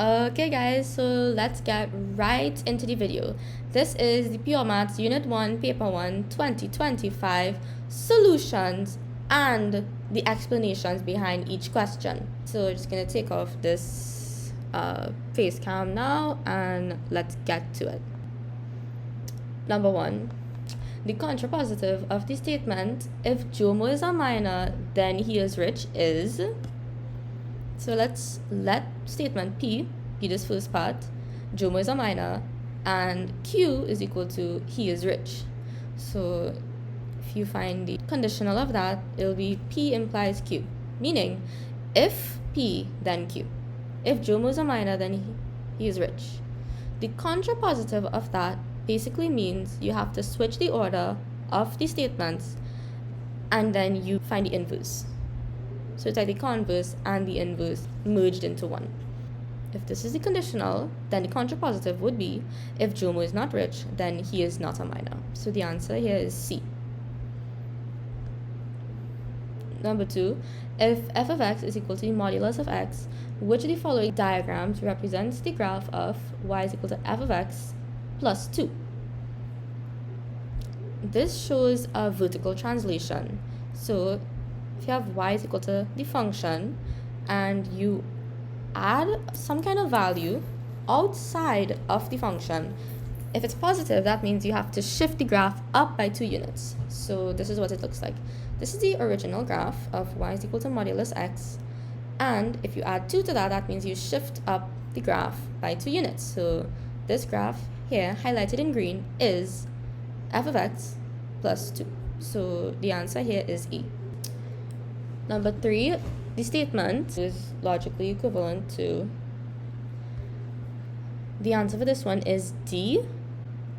Okay guys, so let's get right into the video. This is the Pure Maths Unit 1, Paper 1, 2025 solutions and the explanations behind each question. So we're just going to take off this face cam now and let's get to it. Number 1. The contrapositive of the statement, if Jomo is a minor, then he is rich, is... So let's let statement P be this first part, Jomo is a minor, and Q is equal to he is rich. So if you find the conditional of that, it'll be P implies Q, meaning if P, then Q. If Jomo is a minor, then he is rich. The contrapositive of that basically means you have to switch the order of the statements and then you find the inverse. So it's like the converse and the inverse merged into one. If this is the conditional, then the contrapositive would be, if Jomo is not rich, then he is not a minor. So the answer here is C. Number 2, if f of x is equal to the modulus of x, which of the following diagrams represents the graph of y is equal to f of x plus 2? This shows a vertical translation. So if you have y is equal to the function and you add some kind of value outside of the function, if it's positive, that means you have to shift the graph up by 2 units. So this is what it looks like. This is the original graph of y is equal to modulus x, and if you add 2 to that, that means you shift up the graph by 2 units. So this graph here, highlighted in green, is f of x plus 2. So the answer here is E. Number 3, the statement is logically equivalent to... The answer for this one is D.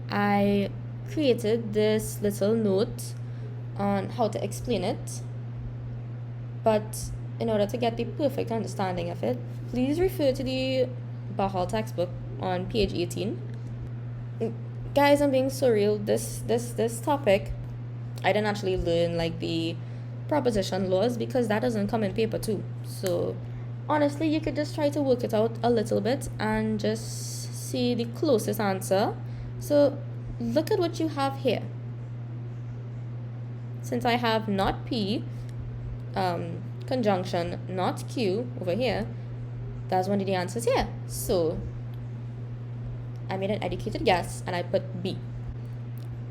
I created this little note on how to explain it, but in order to get the perfect understanding of it, please refer to the Bahal textbook on page 18. Guys, I'm being so real. This topic, I didn't actually learn like the proposition laws because that doesn't come in paper 2. So honestly, you could just try to work it out a little bit and just see the closest answer. So look at what you have here. Since I have not P conjunction not Q over here, that's one of the answers here. So I made an educated guess and I put B.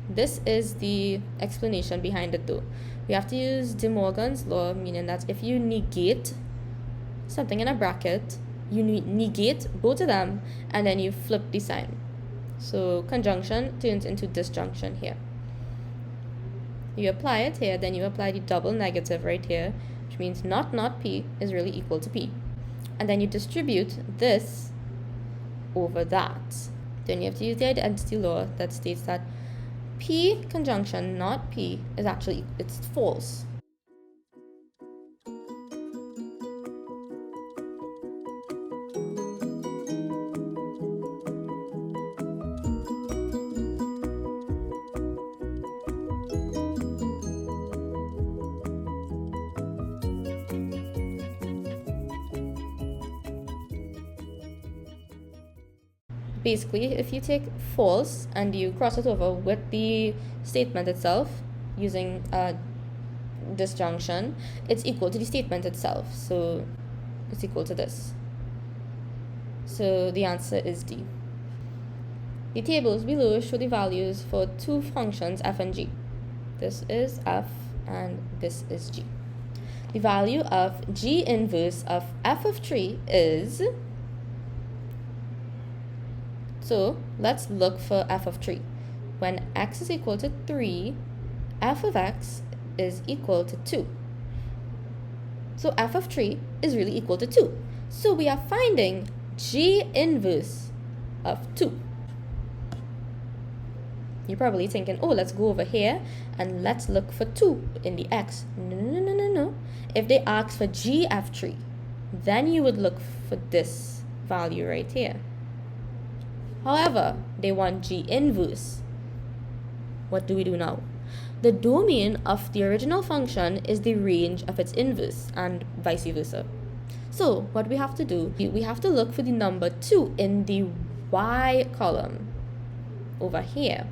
This is the explanation behind it though. We have to use De Morgan's law, meaning that if you negate something in a bracket, you negate both of them and then you flip the sign. So conjunction turns into disjunction here. You apply it here, then you apply the double negative right here, which means not P is really equal to P. And then you distribute this over that. Then you have to use the identity law that states that P conjunction not P is actually, it's false. Basically, if you take false and you cross it over with the statement itself using disjunction, it's equal to the statement itself. So it's equal to this. So the answer is D. The tables below show the values for 2 functions f and g. This is f and this is g. The value of g inverse of f of 3 is... So let's look for f of 3. When x is equal to 3, f of x is equal to 2. So f of 3 is really equal to 2. So we are finding g inverse of 2. You're probably thinking, oh, let's go over here and let's look for 2 in the x. No. If they ask for g f3, then you would look for this value right here. However, they want g inverse. What do we do now? The domain of the original function is the range of its inverse and vice versa. So what we have to do, we have to look for the number 2 in the y column over here,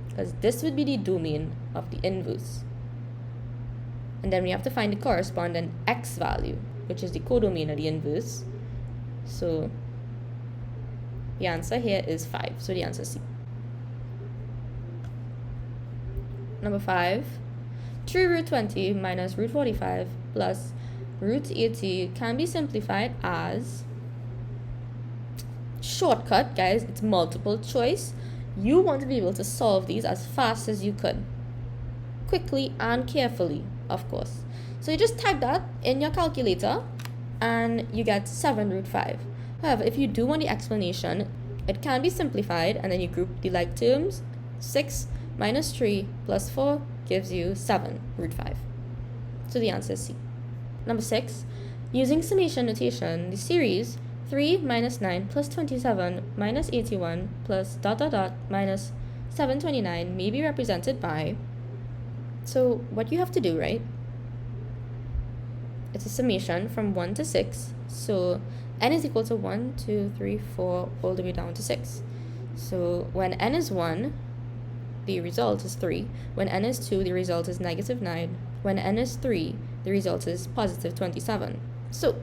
because this would be the domain of the inverse. And then we have to find the corresponding x value, which is the codomain of the inverse. So the answer here is 5. So the answer is C. Number 5. 3 root 20 minus root 45 plus root 80 can be simplified as, shortcut guys, it's multiple choice. You want to be able to solve these as fast as you could, quickly and carefully, of course. So you just type that in your calculator and you get 7 root 5. However, if you do want the explanation, it can be simplified and then you group the like terms. 6 minus 3 plus 4 gives you 7 root 5. So the answer is C. Number 6, using summation notation, the series 3 minus 9 plus 27 minus 81 plus ... minus 729 may be represented by. So what you have to do, right? It's a summation from 1 to 6. So n is equal to 1, 2, 3, 4, all the way down to 6. So when n is 1, the result is 3. When n is 2, the result is negative 9. When n is 3, the result is positive 27. So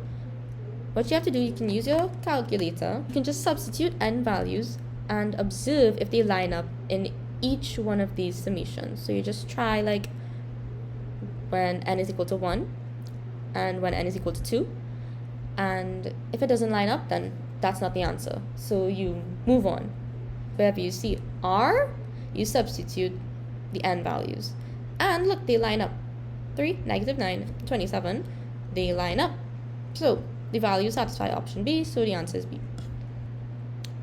what you have to do, you can use your calculator. You can just substitute n values and observe if they line up in each one of these summations. So you just try like when n is equal to 1 and when n is equal to 2. And if it doesn't line up, then that's not the answer. So you move on. Wherever you see r, you substitute the n values. And look, they line up. 3, negative 9, 27, they line up. So the values satisfy option B, so the answer is B.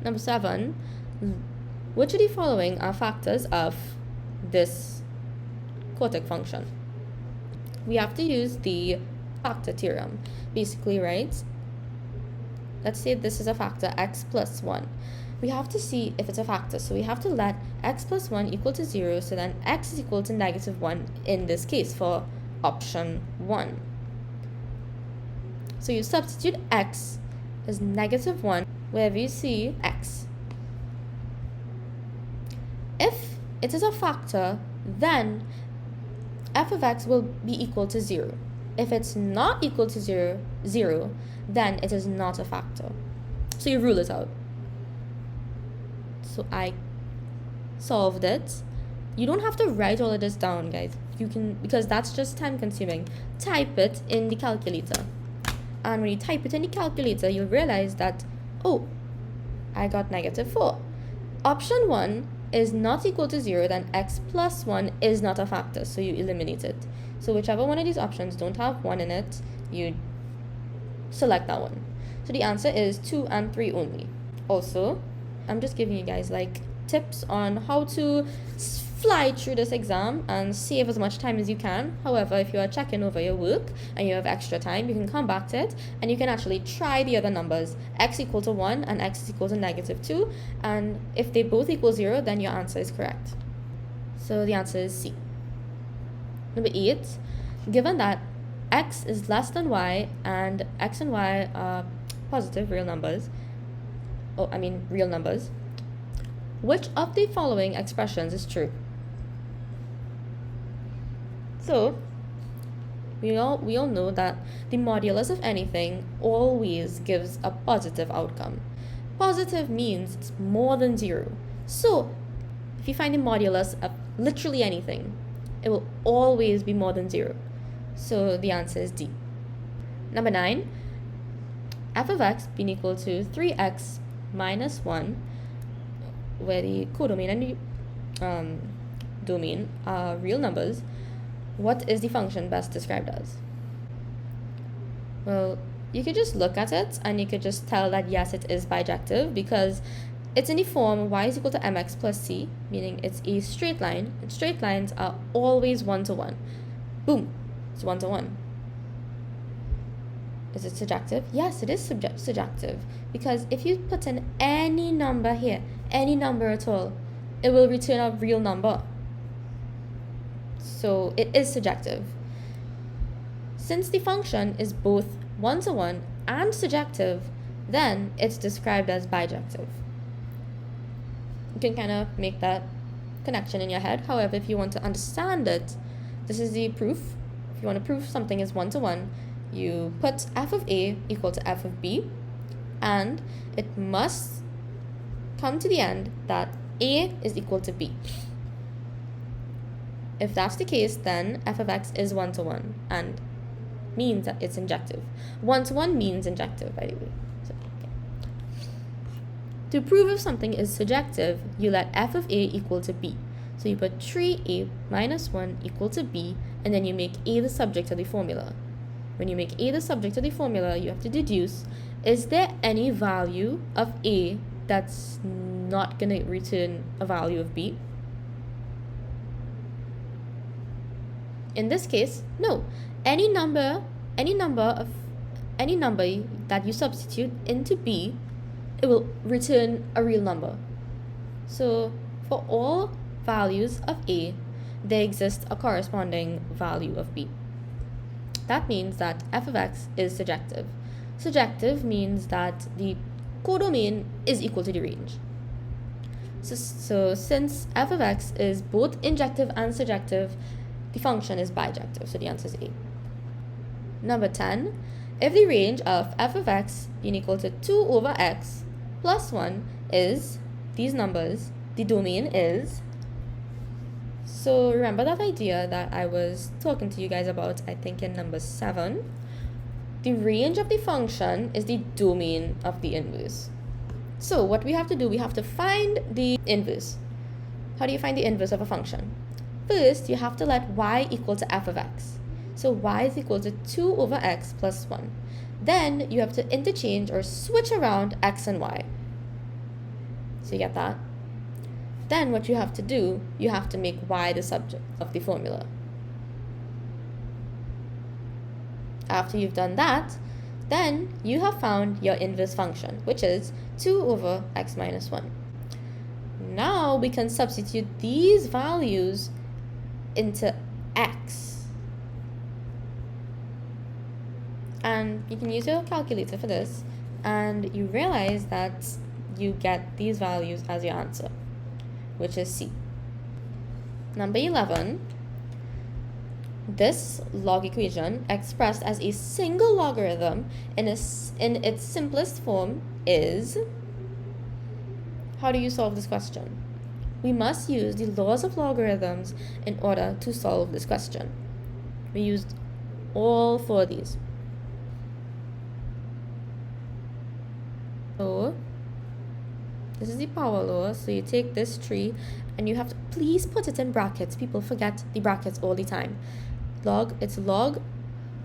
Number 7, which of the following are factors of this quotic function? We have to use the factor theorem. Basically, right? Let's say this is a factor x plus 1. We have to see if it's a factor. So we have to let x plus 1 equal to 0. So then x is equal to negative 1 in this case for option 1. So you substitute x as negative 1 wherever you see x. If it is a factor, then f of x will be equal to 0. If it's not equal to 0, then it is not a factor. So you rule it out. So I solved it. You don't have to write all of this down, guys. You can, because that's just time consuming. Type it in the calculator. And when you type it in the calculator, you'll realize that, oh, I got negative 4. Option 1 is not equal to 0, then x plus 1 is not a factor, so you eliminate it. So whichever one of these options don't have 1 in it, you select that one. So the answer is 2 and 3 only. Also, I'm just giving you guys like tips on how to fly through this exam and save as much time as you can. However, if you are checking over your work and you have extra time, you can come back to it and you can actually try the other numbers. X equal to 1 and x is equal to negative 2. And if they both equal 0, then your answer is correct. So the answer is C. Number 8, given that x is less than y and x and y are positive real numbers, real numbers, which of the following expressions is true? So we all know that the modulus of anything always gives a positive outcome. Positive means it's more than 0. So if you find the modulus of literally anything, it will always be more than 0. So the answer is D. Number 9, f of x being equal to 3x minus 1, where the codomain and the domain are real numbers. What is the function best described as? Well, you could just look at it and you could just tell that yes, it is bijective because it's in the form y is equal to mx plus c, meaning it's a straight line, and straight lines are always 1 to 1. Boom, it's 1 to 1. Is it surjective? Yes, it is surjective because if you put in any number here, any number at all, it will return a real number. So it is surjective. Since the function is both one-to-one and surjective, then it's described as bijective. You can kind of make that connection in your head. However, if you want to understand it, this is the proof. If you want to prove something is one-to-one, you put f of a equal to f of b, and it must come to the end that a is equal to b. If that's the case, then f of x is one-to-one and means that it's injective. One-to-one means injective, by the way. So, okay. To prove if something is surjective, you let f of a equal to b. So you put 3a minus 1 equal to b, and then you make a the subject of the formula. When you make a the subject of the formula, you have to deduce, is there any value of a that's not going to return a value of b? In this case, no. Any number that you substitute into b, it will return a real number. So for all values of a, there exists a corresponding value of b. That means that f of x is surjective. Surjective means that the codomain is equal to the range. So since f of x is both injective and surjective, the function is bijective, so the answer is A. Number 10, if the range of f of x being equal to 2 over x plus 1 is these numbers, the domain is... So remember that idea that I was talking to you guys about, I think in number 7? The range of the function is the domain of the inverse. So what we have to do, we have to find the inverse. How do you find the inverse of a function? First, you have to let y equal to f of x. So y is equal to 2 over x plus 1. Then you have to interchange or switch around x and y. So you get that? Then what you have to do, you have to make y the subject of the formula. After you've done that, then you have found your inverse function, which is 2 over x minus 1. Now we can substitute these values into x. And you can use your calculator for this, and you realize that you get these values as your answer, which is C. Number 11, this log equation expressed as a single logarithm in its simplest form is... How do you solve this question? We must use the laws of logarithms in order to solve this question. We used all 4 of these. So this is the power law. So you take this tree and you have to please put it in brackets. People forget the brackets all the time. It's log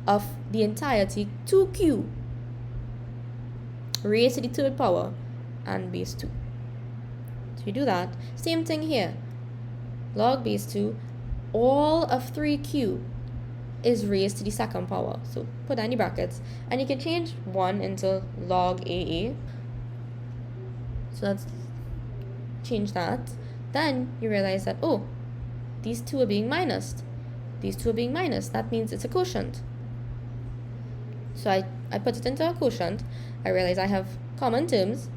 of the entirety 2q raised to the 3rd power and base 2. So you do that. Same thing here. Log base 2, all of 3q is raised to the 2nd power. So put that in the brackets. And you can change 1 into log AA. So let's change that. Then you realize that, oh, these 2 are being minused. These 2 are being minused. That means it's a quotient. So I put it into a quotient. I realize I have common terms.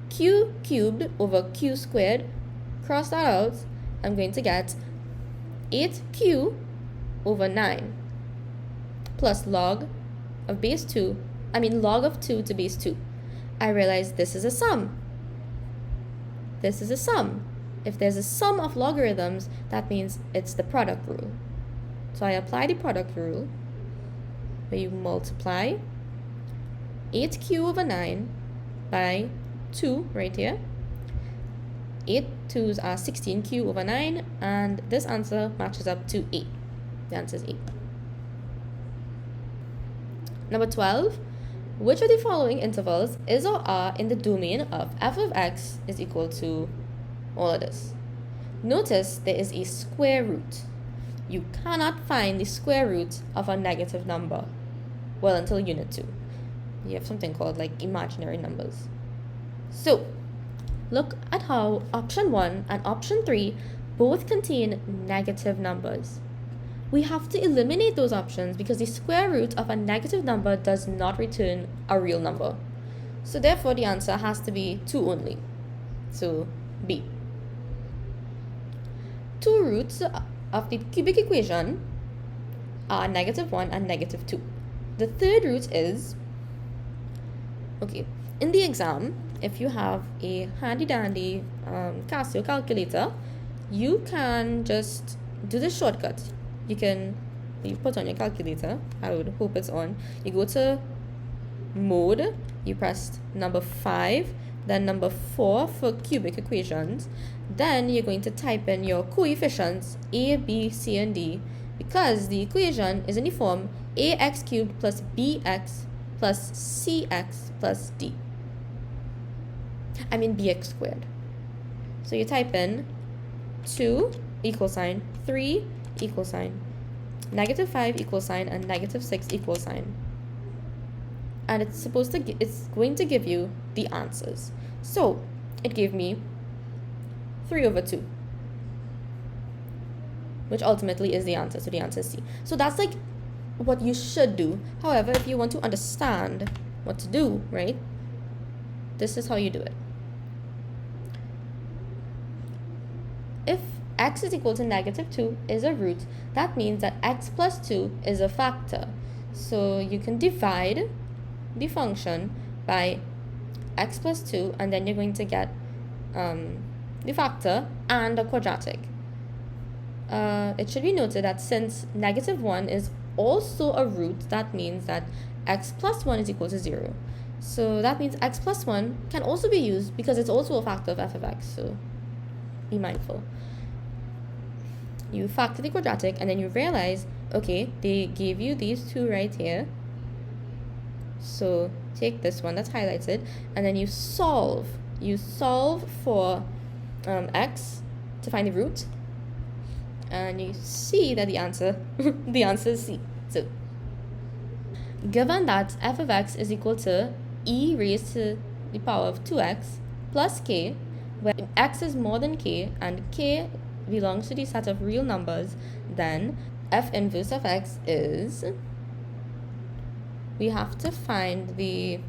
Q cubed over q squared, cross that out, I'm going to get 8q over 9 plus log of 2 to base 2. I realize this is a sum. This is a sum. If there's a sum of logarithms, that means it's the product rule. So I apply the product rule, where you multiply 8q over 9 by 2 right here. 8 2s are 16q over 9, and this answer matches up to 8. The answer is 8. Number 12, which of the following intervals is or are in the domain of f of x is equal to all of this? Notice there is a square root. You cannot find the square root of a negative number, well, until unit 2. You have something called like imaginary numbers. So look at how option 1 and option 3 both contain negative numbers. we have to eliminate those options because the square root of a negative number does not return a real number. So therefore, the answer has to be 2 only. So B. Two roots of the cubic equation are -1 and -2. The third root is, okay, in the exam, if you have a handy-dandy Casio calculator, you can just do the shortcut. You put on your calculator, I would hope it's on, you go to mode, you press number 5, then number 4 for cubic equations, then you're going to type in your coefficients a, b, c, and d, because the equation is in the form ax cubed plus bx plus cx plus d. I mean bx squared. So you type in 2 equal sign, 3 equal sign, -5 equal sign, and -6 equal sign. And it's going to give you the answers. So it gave me 3/2, which ultimately is the answer. So the answer is C. So that's like what you should do. However, if you want to understand what to do, right, this is how you do it. If x is equal to -2 is a root, that means that x plus 2 is a factor. So you can divide the function by x plus 2, and then you're going to get the factor and a quadratic. It should be noted that since -1 is also a root, that means that x plus 1 is equal to 0. So that means x plus 1 can also be used because it's also a factor of f of x. So be mindful. You factor the quadratic, and then you realize, okay, they gave you these two right here. So take this one that's highlighted, and then you solve. You solve for x to find the root, and you see that the answer is C. So given that f of x is equal to e raised to the power of 2x plus k, where x is more than k and k belongs to the set of real numbers, then f inverse of x is, we have to find the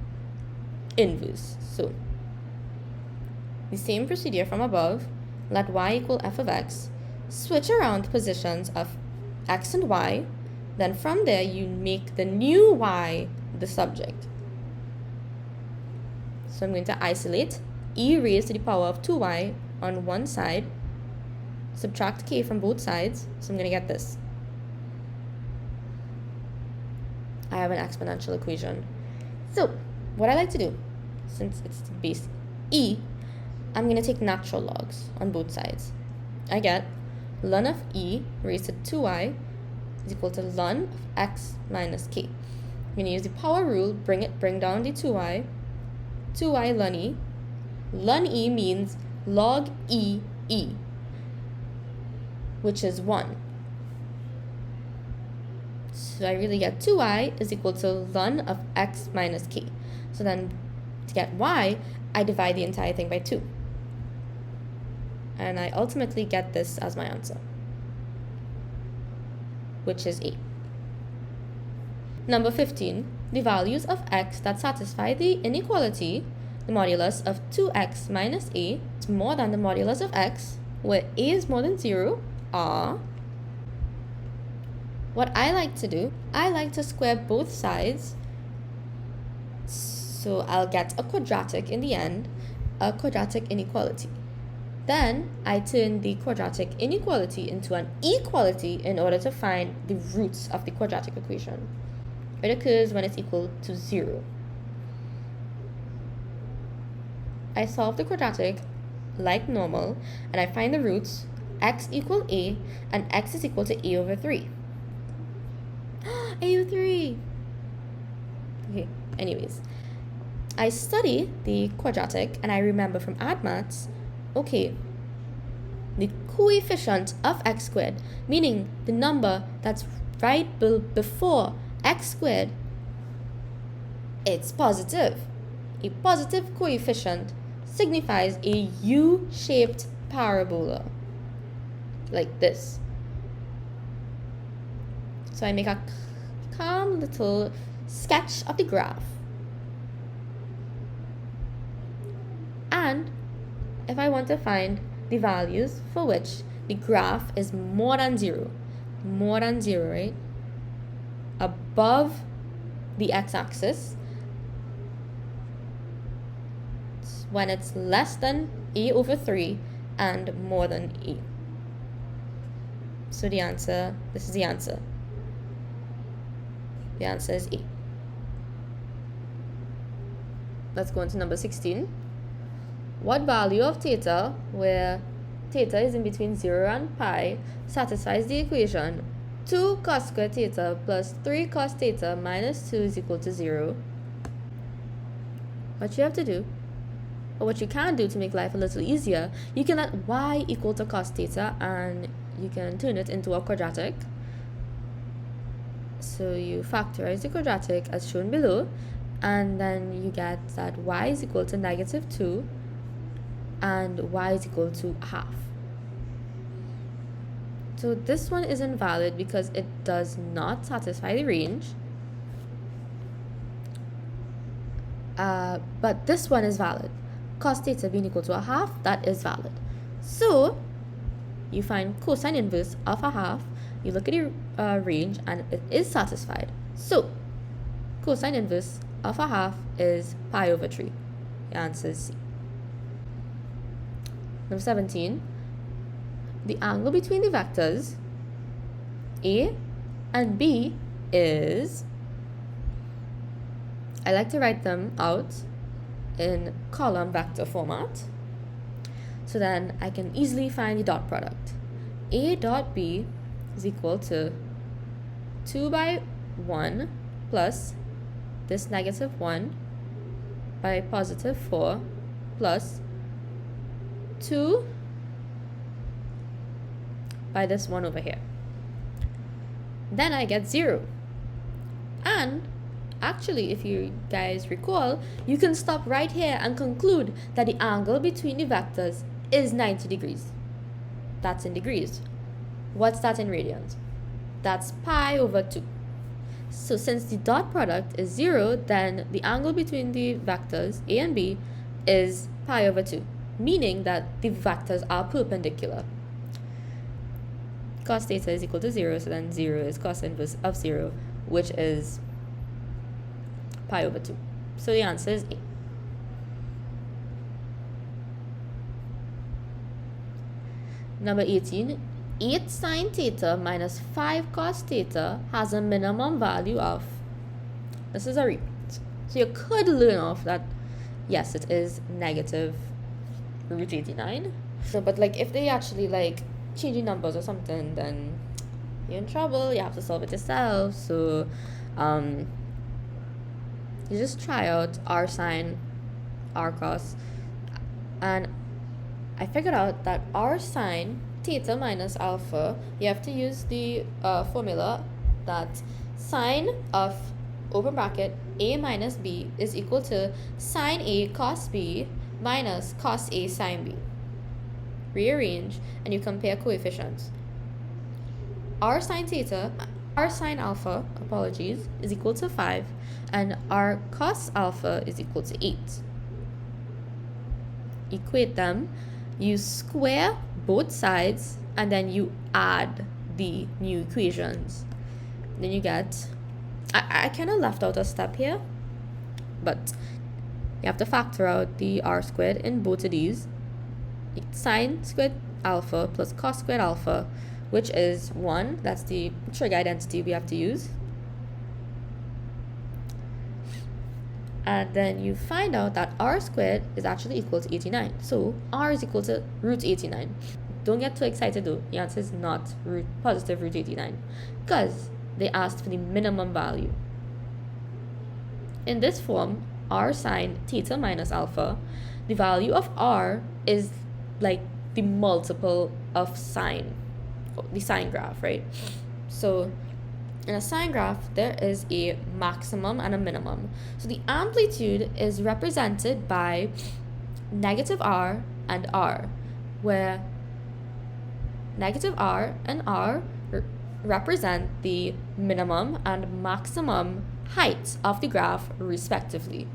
inverse. So the same procedure from above, let y equal f of x, switch around positions of x and y, then from there you make the new y the subject. So I'm going to isolate e raised to the power of 2y on one side, subtract k from both sides, so I'm going to get this. I have an exponential equation. So what I like to do, since it's the base e, I'm going to take natural logs on both sides. I get ln of e raised to 2y is equal to ln of x minus k. I'm going to use the power rule, bring down the 2y ln e. Ln e means log e, which is 1. So I really get 2y is equal to ln of x minus k. So then to get y, I divide the entire thing by 2. And I ultimately get this as my answer, which is A. Number 15, the values of x that satisfy the inequality, the modulus of 2x minus a is more than the modulus of x, where a is more than 0, are. What I like to do, I like to square both sides, so I'll get a quadratic in the end, a quadratic inequality. Then I turn the quadratic inequality into an equality in order to find the roots of the quadratic equation. It occurs when it's equal to 0. I solve the quadratic like normal, and I find the roots, x equal a, and x is equal to a over 3. a over 3! Okay, anyways. I study the quadratic, and I remember from AdMaths, okay, the coefficient of x squared, meaning the number that's right before x squared, it's positive. A positive coefficient signifies a U-shaped parabola, like this. So I make a calm little sketch of the graph. And if I want to find the values for which the graph is more than zero, right? Above the x-axis, when it's less than a over 3 and more than a. So this is the answer. The answer is A. Let's go into number 16. What value of theta, where theta is in between 0 and pi, satisfies the equation 2 cos squared theta plus 3 cos theta minus 2 is equal to 0? What you have to do, or what you can do to make life a little easier, you can let y equal to cos theta and you can turn it into a quadratic. So you factorize the quadratic as shown below, and then you get that y is equal to negative 2 and y is equal to half. So this one is invalid because it does not satisfy the range. But this one is valid. Cos theta being equal to a half, that is valid. So you find cosine inverse of a half, you look at the range, and it is satisfied. So cosine inverse of a half is pi over 3. The answer is C. Number 17. The angle between the vectors A and B is, I like to write them out in column vector format, so then I can easily find the dot product. A dot B is equal to 2 by 1 plus this negative 1 by positive 4 plus 2 by this 1 over here. Then I get 0. And actually, if you guys recall, you can stop right here and conclude that the angle between the vectors is 90 degrees. That's in degrees. What's that in radians? That's pi over 2. So since the dot product is 0, then the angle between the vectors A and B is pi over 2, meaning that the vectors are perpendicular. Cos theta is equal to 0, so then 0 is cos inverse of 0, which is pi over 2. So the answer is A. Number 18. 8 sine theta minus 5 cos theta has a minimum value of, this is a repeat. So you could learn off that, yes, it is negative root 89. So, but like if they actually like changing numbers or something, then you're in trouble. You have to solve it yourself. So you just try out r sine, r cos, and I figured out that r sine theta minus alpha, you have to use the formula that sine of open bracket a minus b is equal to sine a cos b minus cos a sine b. Rearrange and you compare coefficients. R sine alpha, apologies, is equal to 5, and r cos alpha is equal to 8. Equate them, you square both sides, and then you add the new equations. Then you get, I kind of left out a step here, but you have to factor out the r squared in both of these. Sine squared alpha plus cos squared alpha, which is 1. That's the trig identity we have to use. And then you find out that r squared is actually equal to 89. So r is equal to root 89. Don't get too excited though. The answer is not positive root 89, because they asked for the minimum value. In this form, r sine theta minus alpha, the value of r is like the multiple of sine, the sine graph, right? So in a sine graph, there is a maximum and a minimum. So the amplitude is represented by negative r and r, where negative r and r represent the minimum and maximum heights of the graph respectively.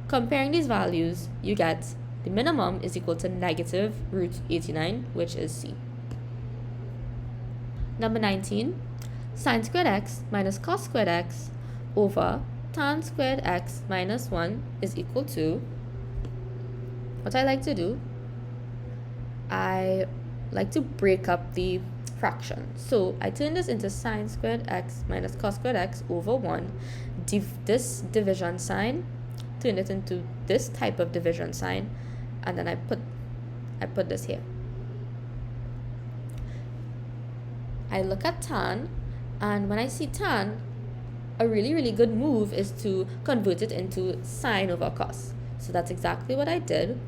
Comparing these values, you get the minimum is equal to negative root 89, which is C. Number 19, sine squared x minus cos squared x over tan squared x minus 1 is equal to, what I like to do, I like to break up the fraction. So I turn this into sine squared x minus cos squared x over 1. This division sign, turn it into this type of division sign, and then I put this here. I look at tan, and when I see tan, a really good move is to convert it into sine over cos. So that's exactly what I did.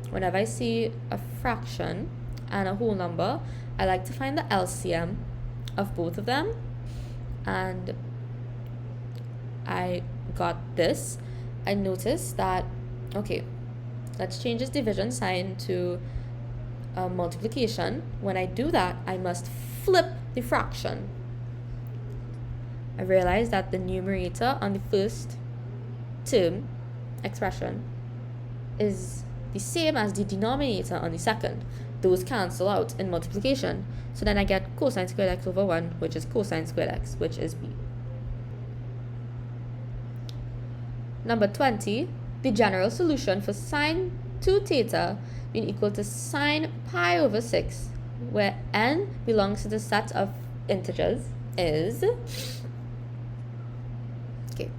Whenever I see a fraction and a whole number, I like to find the LCM of both of them, and I got this. I noticed that, okay, let's change this division sign to multiplication. When I do that, I must flip the fraction. I realized that the numerator on the first term expression is the same as the denominator on the second. Those cancel out in multiplication. So then I get cosine squared x over 1, which is cosine squared x, which is B. Number 20, the general solution for sine 2 theta being equal to sine pi over 6, where n belongs to the set of integers, is, okay,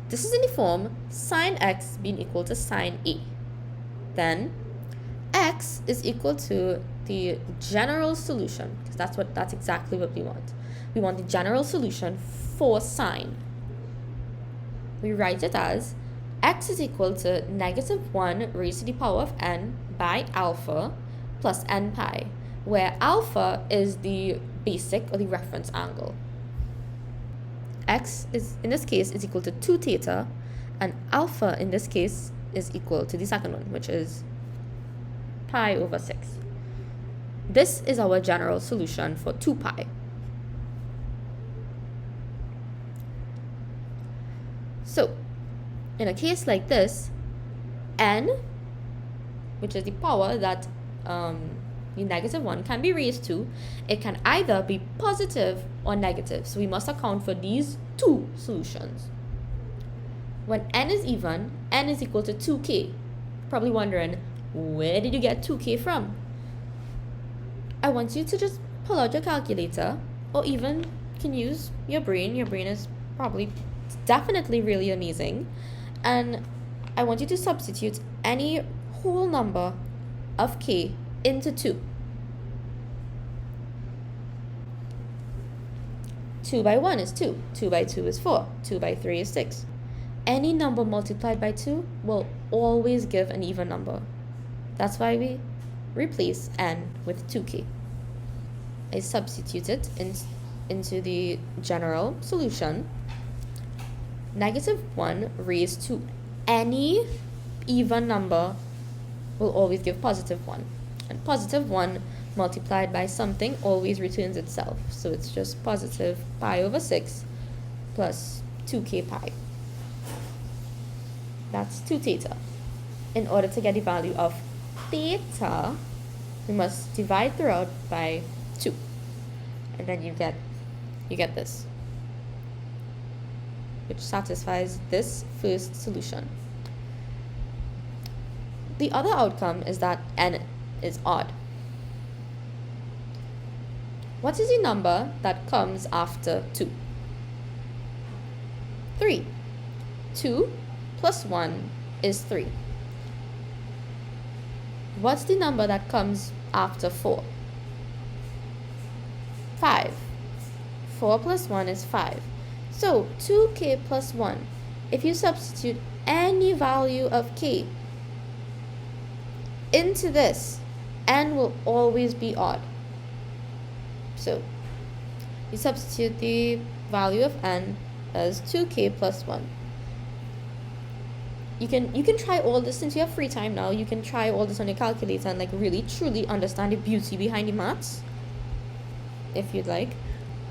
this is in the form sine x being equal to sine A. Then x is equal to the general solution, because that's exactly what we want. We want the general solution for sine. We write it as x is equal to negative 1 raised to the power of n by alpha plus n pi, where alpha is the basic or the reference angle. X is, in this case, is equal to 2 theta, and alpha in this case is equal to the second one, which is pi over 6. This is our general solution for 2 pi. So, in a case like this, n, which is the power that the negative 1 can be raised to, it can either be positive or negative. So we must account for these two solutions. When n is even, n is equal to 2k. Probably wondering, where did you get 2k from? I want you to just pull out your calculator, or even can use your brain. Your brain is probably definitely really amazing. And I want you to substitute any whole number of k into 2. 2 by 1 is 2. 2 by 2 is 4. 2 by 3 is 6. Any number multiplied by 2 will always give an even number. That's why we replace n with 2k. I substitute it into the general solution. Negative 1 raised to any even number will always give positive 1. And positive 1 multiplied by something always returns itself. So it's just positive pi over 6 plus 2k pi. That's 2 theta. In order to get the value of theta, we must divide throughout by 2. And then you get this, which satisfies this first solution. The other outcome is that n is odd. What is the number that comes after 2? 3. 2 plus 1 is 3. What's the number that comes after 4? 5. 4 plus 1 is 5. So 2k plus 1. If you substitute any value of k into this, n will always be odd. So you substitute the value of n as 2k plus 1. You can try all this since you have free time now. You can try all this on your calculator and like really truly understand the beauty behind the maths. if you'd like.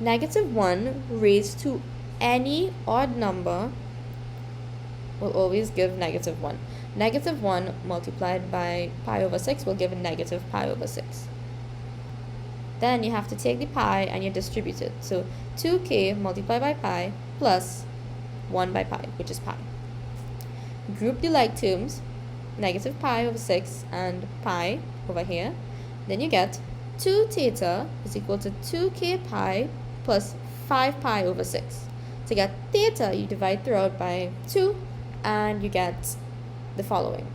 -1 raised to any odd number will always give -1. -1 multiplied by pi over 6 will give a negative pi over 6. Then you have to take the pi and you distribute it. So 2k multiplied by pi plus 1 by pi, which is pi. Group the like terms, negative pi over 6 and pi over here. Then you get 2 theta is equal to 2k pi plus 5 pi over 6. To get theta, you divide throughout by 2 and you get the following,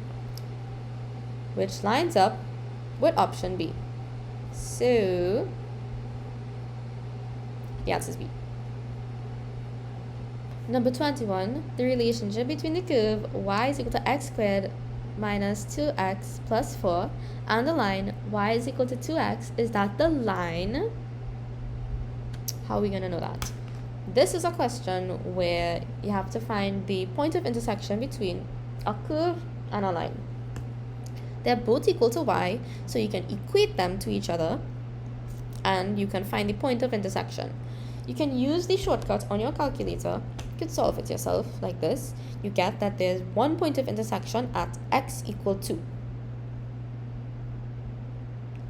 which lines up with option B. So the answer is B. Number 21, the relationship between the curve y is equal to x squared minus 2x plus 4 and the line y is equal to 2x. Is that the line? How are we going to know that? This is a question where you have to find the point of intersection between a curve and a line. They're both equal to y, so you can equate them to each other and you can find the point of intersection. You can use the shortcut on your calculator. You could solve it yourself like this. You get that there's one point of intersection at x equal 2.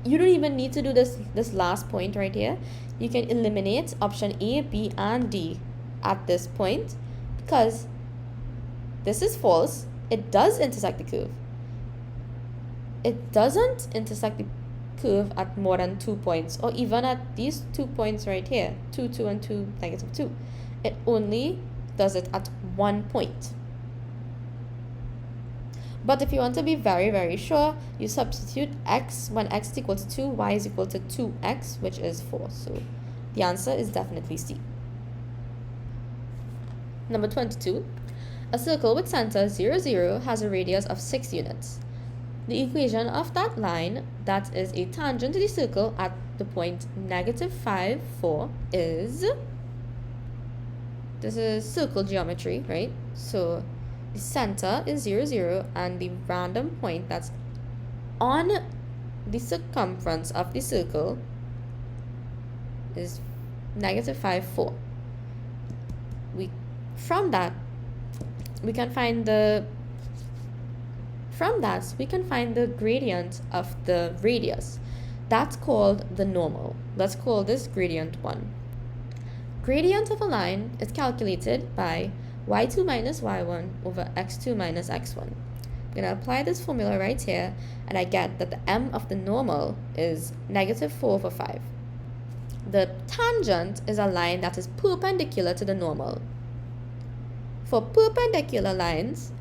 You don't even need to do this last point right here. You can eliminate option A, B, and D at this point because this is false. It does intersect the curve. It doesn't intersect the curve at more than 2 points, or even at these 2 points right here, 2, 2, and 2, -2. It only does it at 1 point. But if you want to be very, very sure, you substitute x when x is equal to 2, y is equal to 2x, which is 4. So the answer is definitely C. Number 22. A circle with center 0, 0 has a radius of 6 units. The equation of that line that is a tangent to the circle at the point -5, 4 is... This is circle geometry, right? So the center is 0, 0 and the random point that's on the circumference of the circle is -5, 4. From that we can find the gradient of the radius. That's called the normal. Let's call this gradient 1. Gradient of a line is calculated by y2 minus y1 over x2 minus x1. I'm going to apply this formula right here, and I get that the m of the normal is -4 over 5. The tangent is a line that is perpendicular to the normal. For perpendicular lines,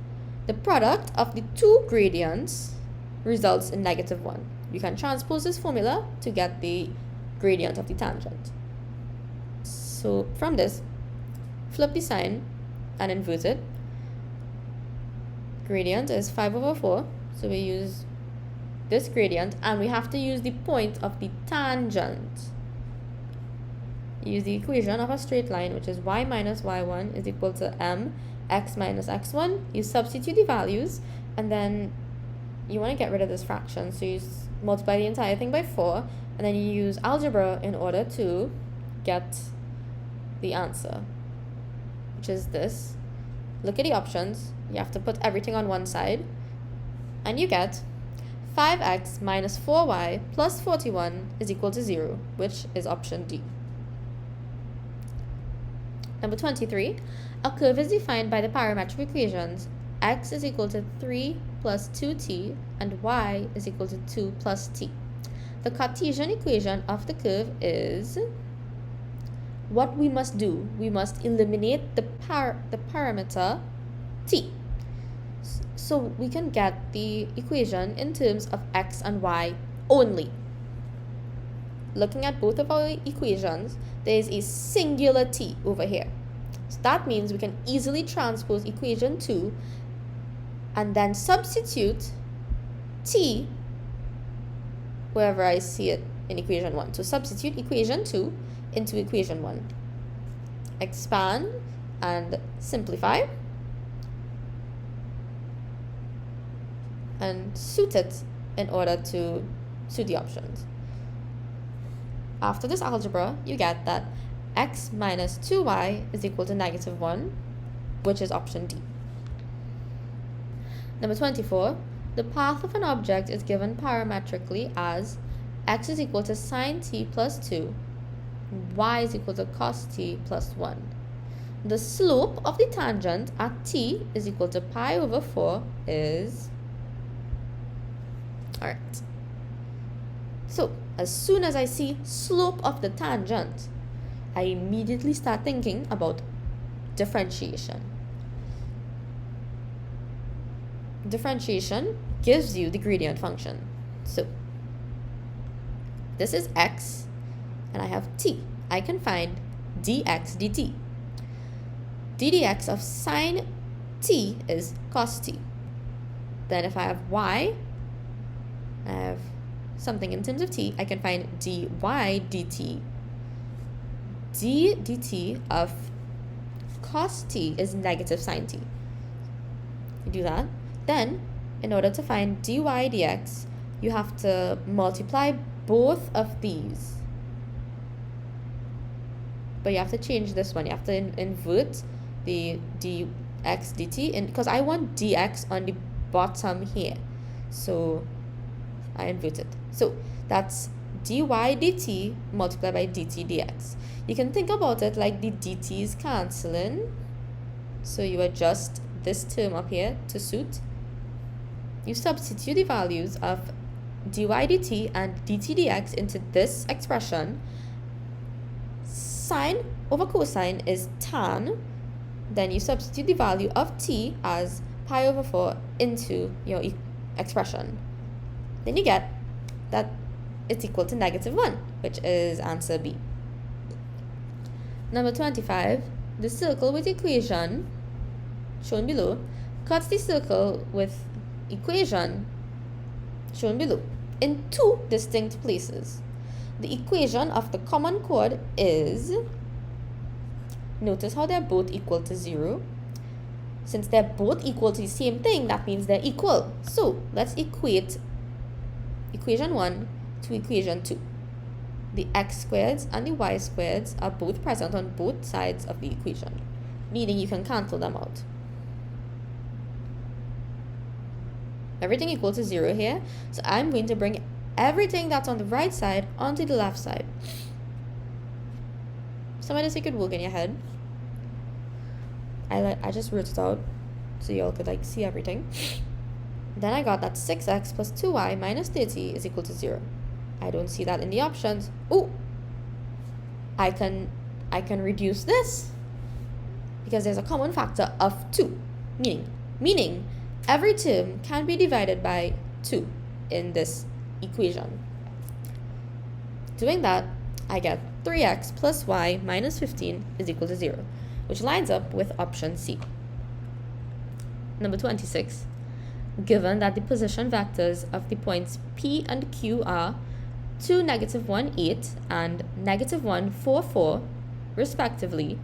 the product of the two gradients results in -1. You can transpose this formula to get the gradient of the tangent. So from this, flip the sign and invert it. Gradient is 5 over 4, so we use this gradient and we have to use the point of the tangent. Use the equation of a straight line, which is y minus y1 is equal to m x minus x1. You substitute the values and then you want to get rid of this fraction, so you multiply the entire thing by 4 and then you use algebra in order to get the answer, which is this. Look at the options. You have to put everything on one side and you get 5x minus 4y plus 41 is equal to 0, which is option D. Number 23, a curve is defined by the parametric equations x is equal to 3 plus 2t and y is equal to 2 plus t. The Cartesian equation of the curve is... What we must do, we must eliminate the parameter t. So we can get the equation in terms of x and y only. Looking at both of our equations, there is a singular t over here. So that means we can easily transpose equation 2 and then substitute t wherever I see it in equation 1. So substitute equation 2 into equation 1. Expand and simplify and suit it in order to suit the options. After this algebra, you get that x minus 2y is equal to negative 1, which is option D. Number 24, the path of an object is given parametrically as x is equal to sine t plus 2, y is equal to cos t plus 1. The slope of the tangent at t is equal to pi over 4 is... Alright. So, as soon as I see slope of the tangent, I immediately start thinking about differentiation. Differentiation gives you the gradient function. So, this is x, and I have t. I can find dx dt. ddx of sine t is cos t. Then if I have y, I have something in terms of t, I can find dy dt. d dt of cos t is negative sine t. You do that. Then, in order to find dy dx, you have to multiply both of these. But you have to change this one. You have to invert the dx dt, because I want dx on the bottom here. So, I invert it. So, that's dy dt multiplied by dt dx. You can think about it like the dt is cancelling. So, you adjust this term up here to suit. You substitute the values of dy dt and dt dx into this expression. Sine over cosine is tan. Then you substitute the value of t as pi over 4 into your expression. Then you get that it's equal to negative 1, which is answer B. Number 25, the circle with equation shown below cuts the circle with equation shown below in two distinct places. The equation of the common chord is, notice how they're both equal to 0. Since they're both equal to the same thing, that means they're equal. So let's equate equation 1 to equation 2. The x squareds and the y squareds are both present on both sides of the equation, meaning you can cancel them out. Everything equal to 0 here, so I'm going to bring everything that's on the right side onto the left side. Some of this you could work in your head. I just wrote it out so y'all could see everything. Then I got that 6x plus 2y minus 30 is equal to 0. I don't see that in the options. Oh, I can reduce this because there's a common factor of 2, meaning every term can be divided by 2 in this equation. Doing that, I get 3x plus y minus 15 is equal to 0, which lines up with option C. Number 26. Given that the position vectors of the points P and Q are 2, -1, 8 and -1, 4, 4, respectively,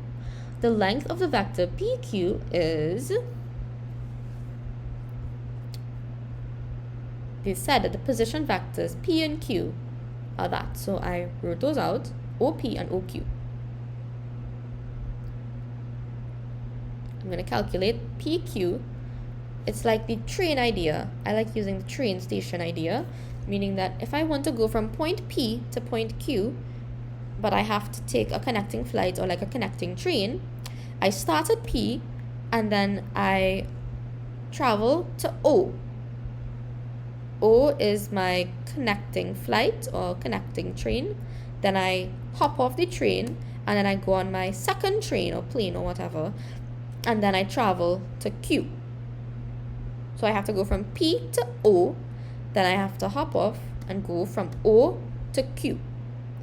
the length of the vector PQ is... They said that the position vectors P and Q are that. So I wrote those out, OP and OQ. I'm going to calculate PQ. It's like the train idea. I like using the train station idea, meaning that if I want to go from point P to point Q, but I have to take a connecting flight or a connecting train, I start at P and then I travel to O. O is my connecting flight or connecting train. Then I hop off the train and then I go on my second train or plane or whatever, and then I travel to Q. So I have to go from P to O, then I have to hop off and go from O to Q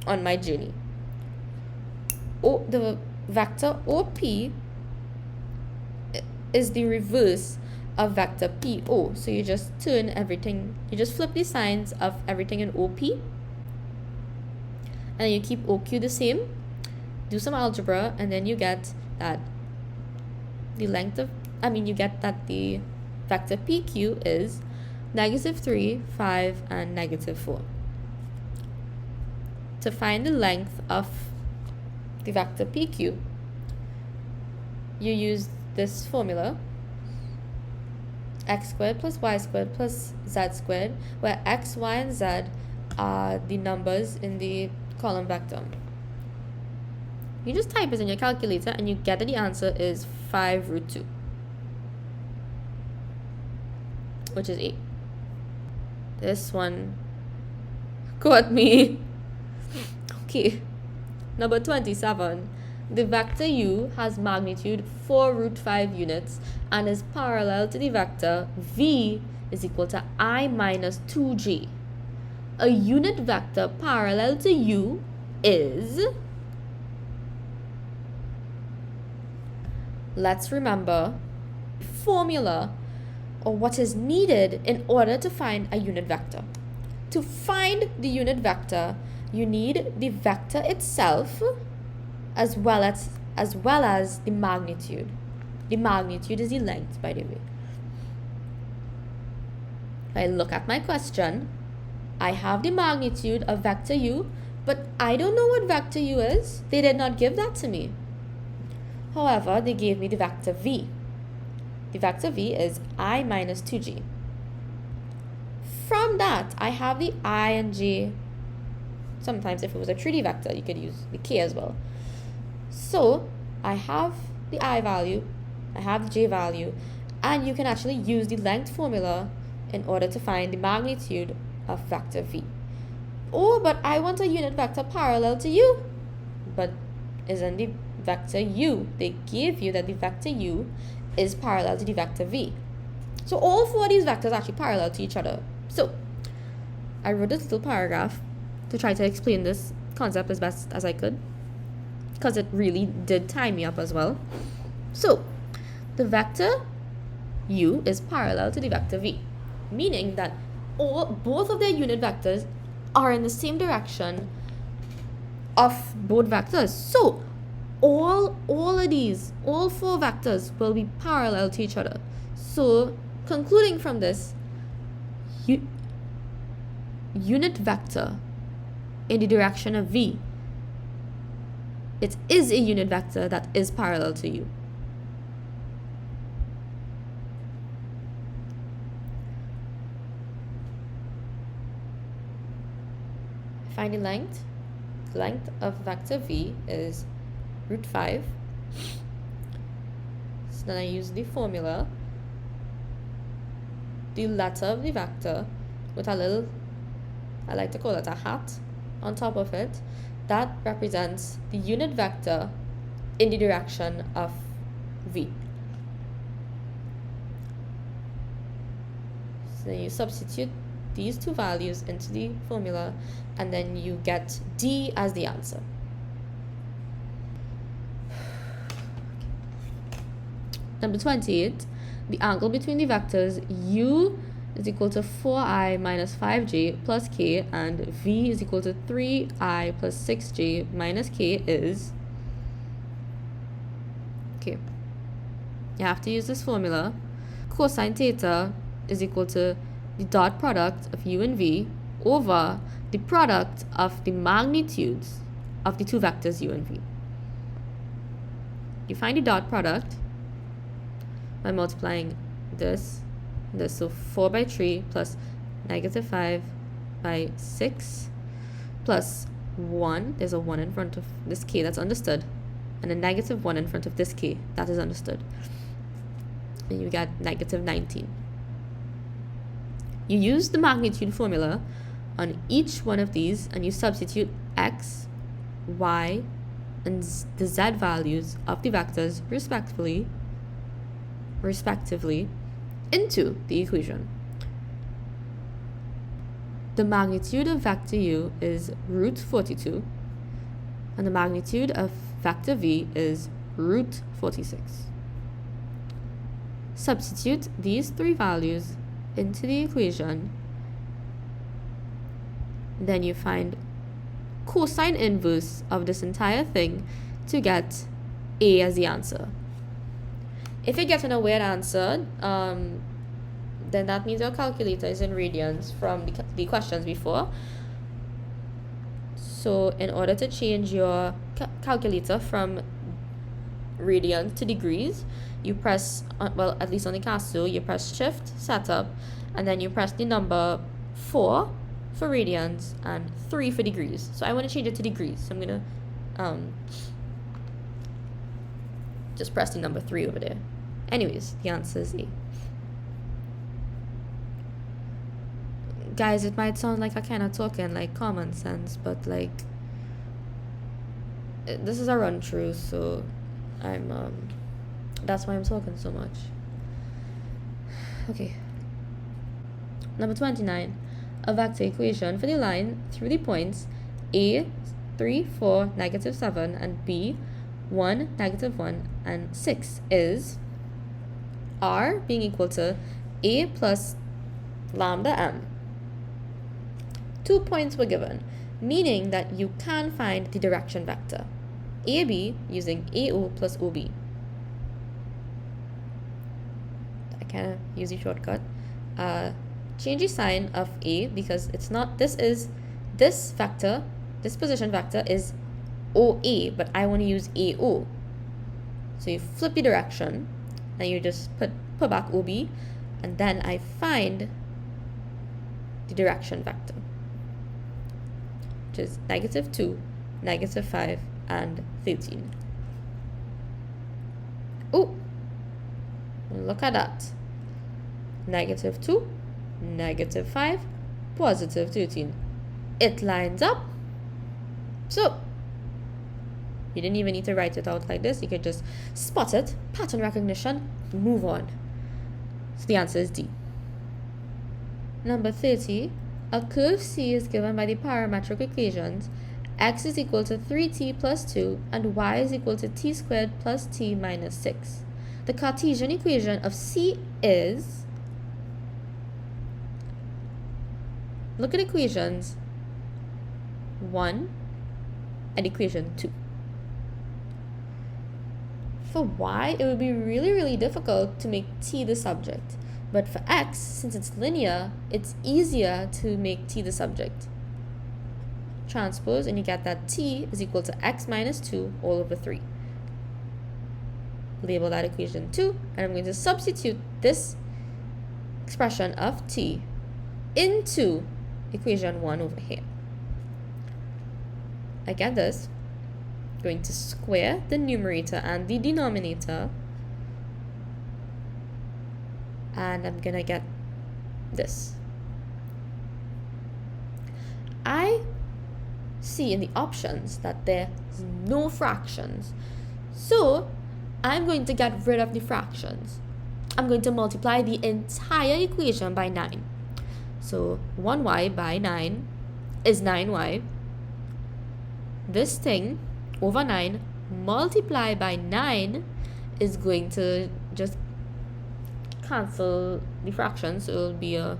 on my journey. The vector OP is the reverse of vector PO. So you just turn everything, you just flip the signs of everything in OP, and you keep OQ the same, do some algebra, and then you get that the length of, you get that the vector PQ is -3, 5, and -4. to find the length of the vector PQ, you use this formula, x squared plus y squared plus z squared, where x, y, and z are the numbers in the column vector. You just type this in your calculator and you get that the answer is 5 root 2, which is 8. This one got me. Okay, number 27. The vector u has magnitude 4 root 5 units and is parallel to the vector v is equal to I minus 2j. A unit vector parallel to u is... Let's remember the formula, or what is needed in order to find a unit vector. To find the unit vector, you need the vector itself as well as the magnitude. The magnitude is the length, by the way. If I look at my question, I have the magnitude of vector u, but I don't know what vector u is. They did not give that to me. However, they gave me the vector v. The vector v is I minus 2j. From that, I have the I and j. Sometimes if it was a 3D vector, you could use the k as well. So I have the I value, I have the j value, and you can actually use the length formula in order to find the magnitude of vector v. Oh, but I want a unit vector parallel to u. But isn't the vector u, they gave you that the vector u is parallel to the vector v. So all 4 of these vectors are actually parallel to each other. So I wrote this little paragraph to try to explain this concept as best as I could, because it really did tie me up as well. So the vector u is parallel to the vector v, meaning that both of their unit vectors are in the same direction of both vectors. So all of these, all 4 vectors will be parallel to each other. So concluding from this, unit vector in the direction of v, it is a unit vector that is parallel to u. Find the length. The length of vector v is root 5. So then I use the formula, the letter of the vector with a little, I like to call it a hat on top of it, that represents the unit vector in the direction of v. So you substitute these 2 values into the formula, and then you get D as the answer. Number 28, the angle between the vectors u is equal to 4i minus 5j plus k and v is equal to 3i plus 6j minus k is... Okay, you have to use this formula. Cosine theta is equal to the dot product of u and v over the product of the magnitudes of the 2 vectors u and v. You find the dot product by multiplying this, so 4 by 3 plus negative 5 by 6 plus 1, there's a 1 in front of this k, that's understood, and a negative 1 in front of this k, that is understood, and you get negative 19. You use the magnitude formula on each one of these, and you substitute x, y, and the z values of the vectors respectively into the equation. The magnitude of vector u is root 42, and the magnitude of vector v is root 46. Substitute these 3 values into the equation, then you find cosine inverse of this entire thing to get A as the answer. If you're getting a weird answer, then that means your calculator is in radians from the questions before. So in order to change your calculator from radians to degrees, you press, well, at least on the Casio, you press shift, setup, and then you press the number 4 for radians and 3 for degrees. So I want to change it to degrees, so I'm going to just press the number 3 over there. Anyways, the answer is A. Guys, it might sound like I kind of talking like common sense, but like this is a run through, so I'm that's why I'm talking so much. Okay. Number 29. A vector equation for the line through the points A 3, 4, -7 and B 1, -1 and 6 is R being equal to A plus lambda m. 2 points were given, meaning that you can find the direction vector AB using AO plus OB. I kind of use the shortcut. Change the sign of A because it's not, this vector, this position vector is OA, but I want to use AO. So you flip the direction and you just put back OB, and then I find the direction vector, which is -2, -5, and 13. Oh, look at that. -2, -5, +13. It lines up. So you didn't even need to write it out like this. You could just spot it, pattern recognition, move on. So the answer is D. Number 30. A curve C is given by the parametric equations x is equal to 3t plus 2 and y is equal to t squared plus t minus 6. The Cartesian equation of C is, look at equations 1 and equation 2. For y, it would be really difficult to make t the subject. But for x, since it's linear, it's easier to make t the subject. Transpose, and you get that t is equal to x minus 2 all over 3. Label that equation 2, and I'm going to substitute this expression of t into equation 1 over here. I get this. Going to square the numerator and the denominator, and I'm gonna get this. I see in the options that there's no fractions, so I'm going to get rid of the fractions. I'm going to multiply the entire equation by 9. So 1y by 9 is 9y. This thing over 9 multiplied by 9 is going to just cancel the fractions, so it will be a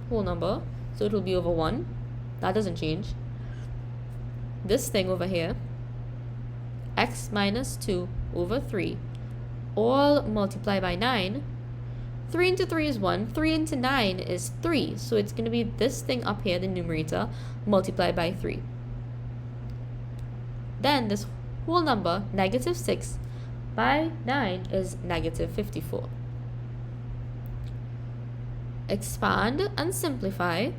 whole number, so it will be over 1. That doesn't change. This thing over here, x minus 2 over 3, all multiplied by 9. 3 into 3 is 1, 3 into 9 is 3, so it's going to be this thing up here, the numerator, multiplied by 3. Then this whole number, -6 by 9, is -54. Expand and simplify,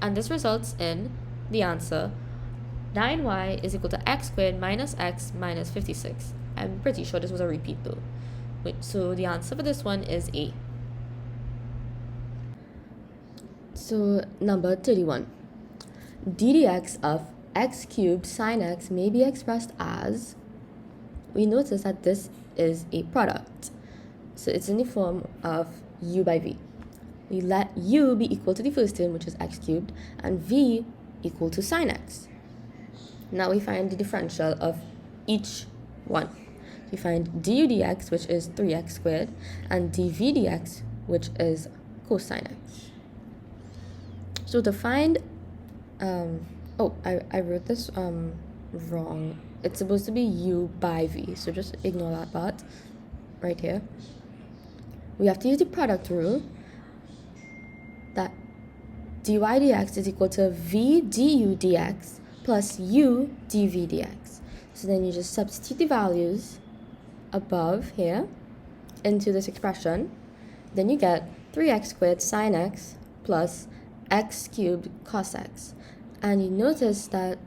and this results in the answer 9y is equal to x squared minus x minus 56. I'm pretty sure this was a repeat though. So the answer for this one is A. So number 31. d dx of x cubed sine x may be expressed as, we notice that this is a product. So it's in the form of u by v. We let u be equal to the first term, which is x cubed, and v equal to sine x. Now we find the differential of each one. We find du dx, which is 3x squared, and dv dx, which is cosine x. So to find, I wrote this wrong. It's supposed to be u by v, so just ignore that part right here. We have to use the product rule, that dy dx is equal to v du dx plus u dv dx. So then you just substitute the values above here into this expression. Then you get 3x squared sine x plus x cubed cos x. And you notice that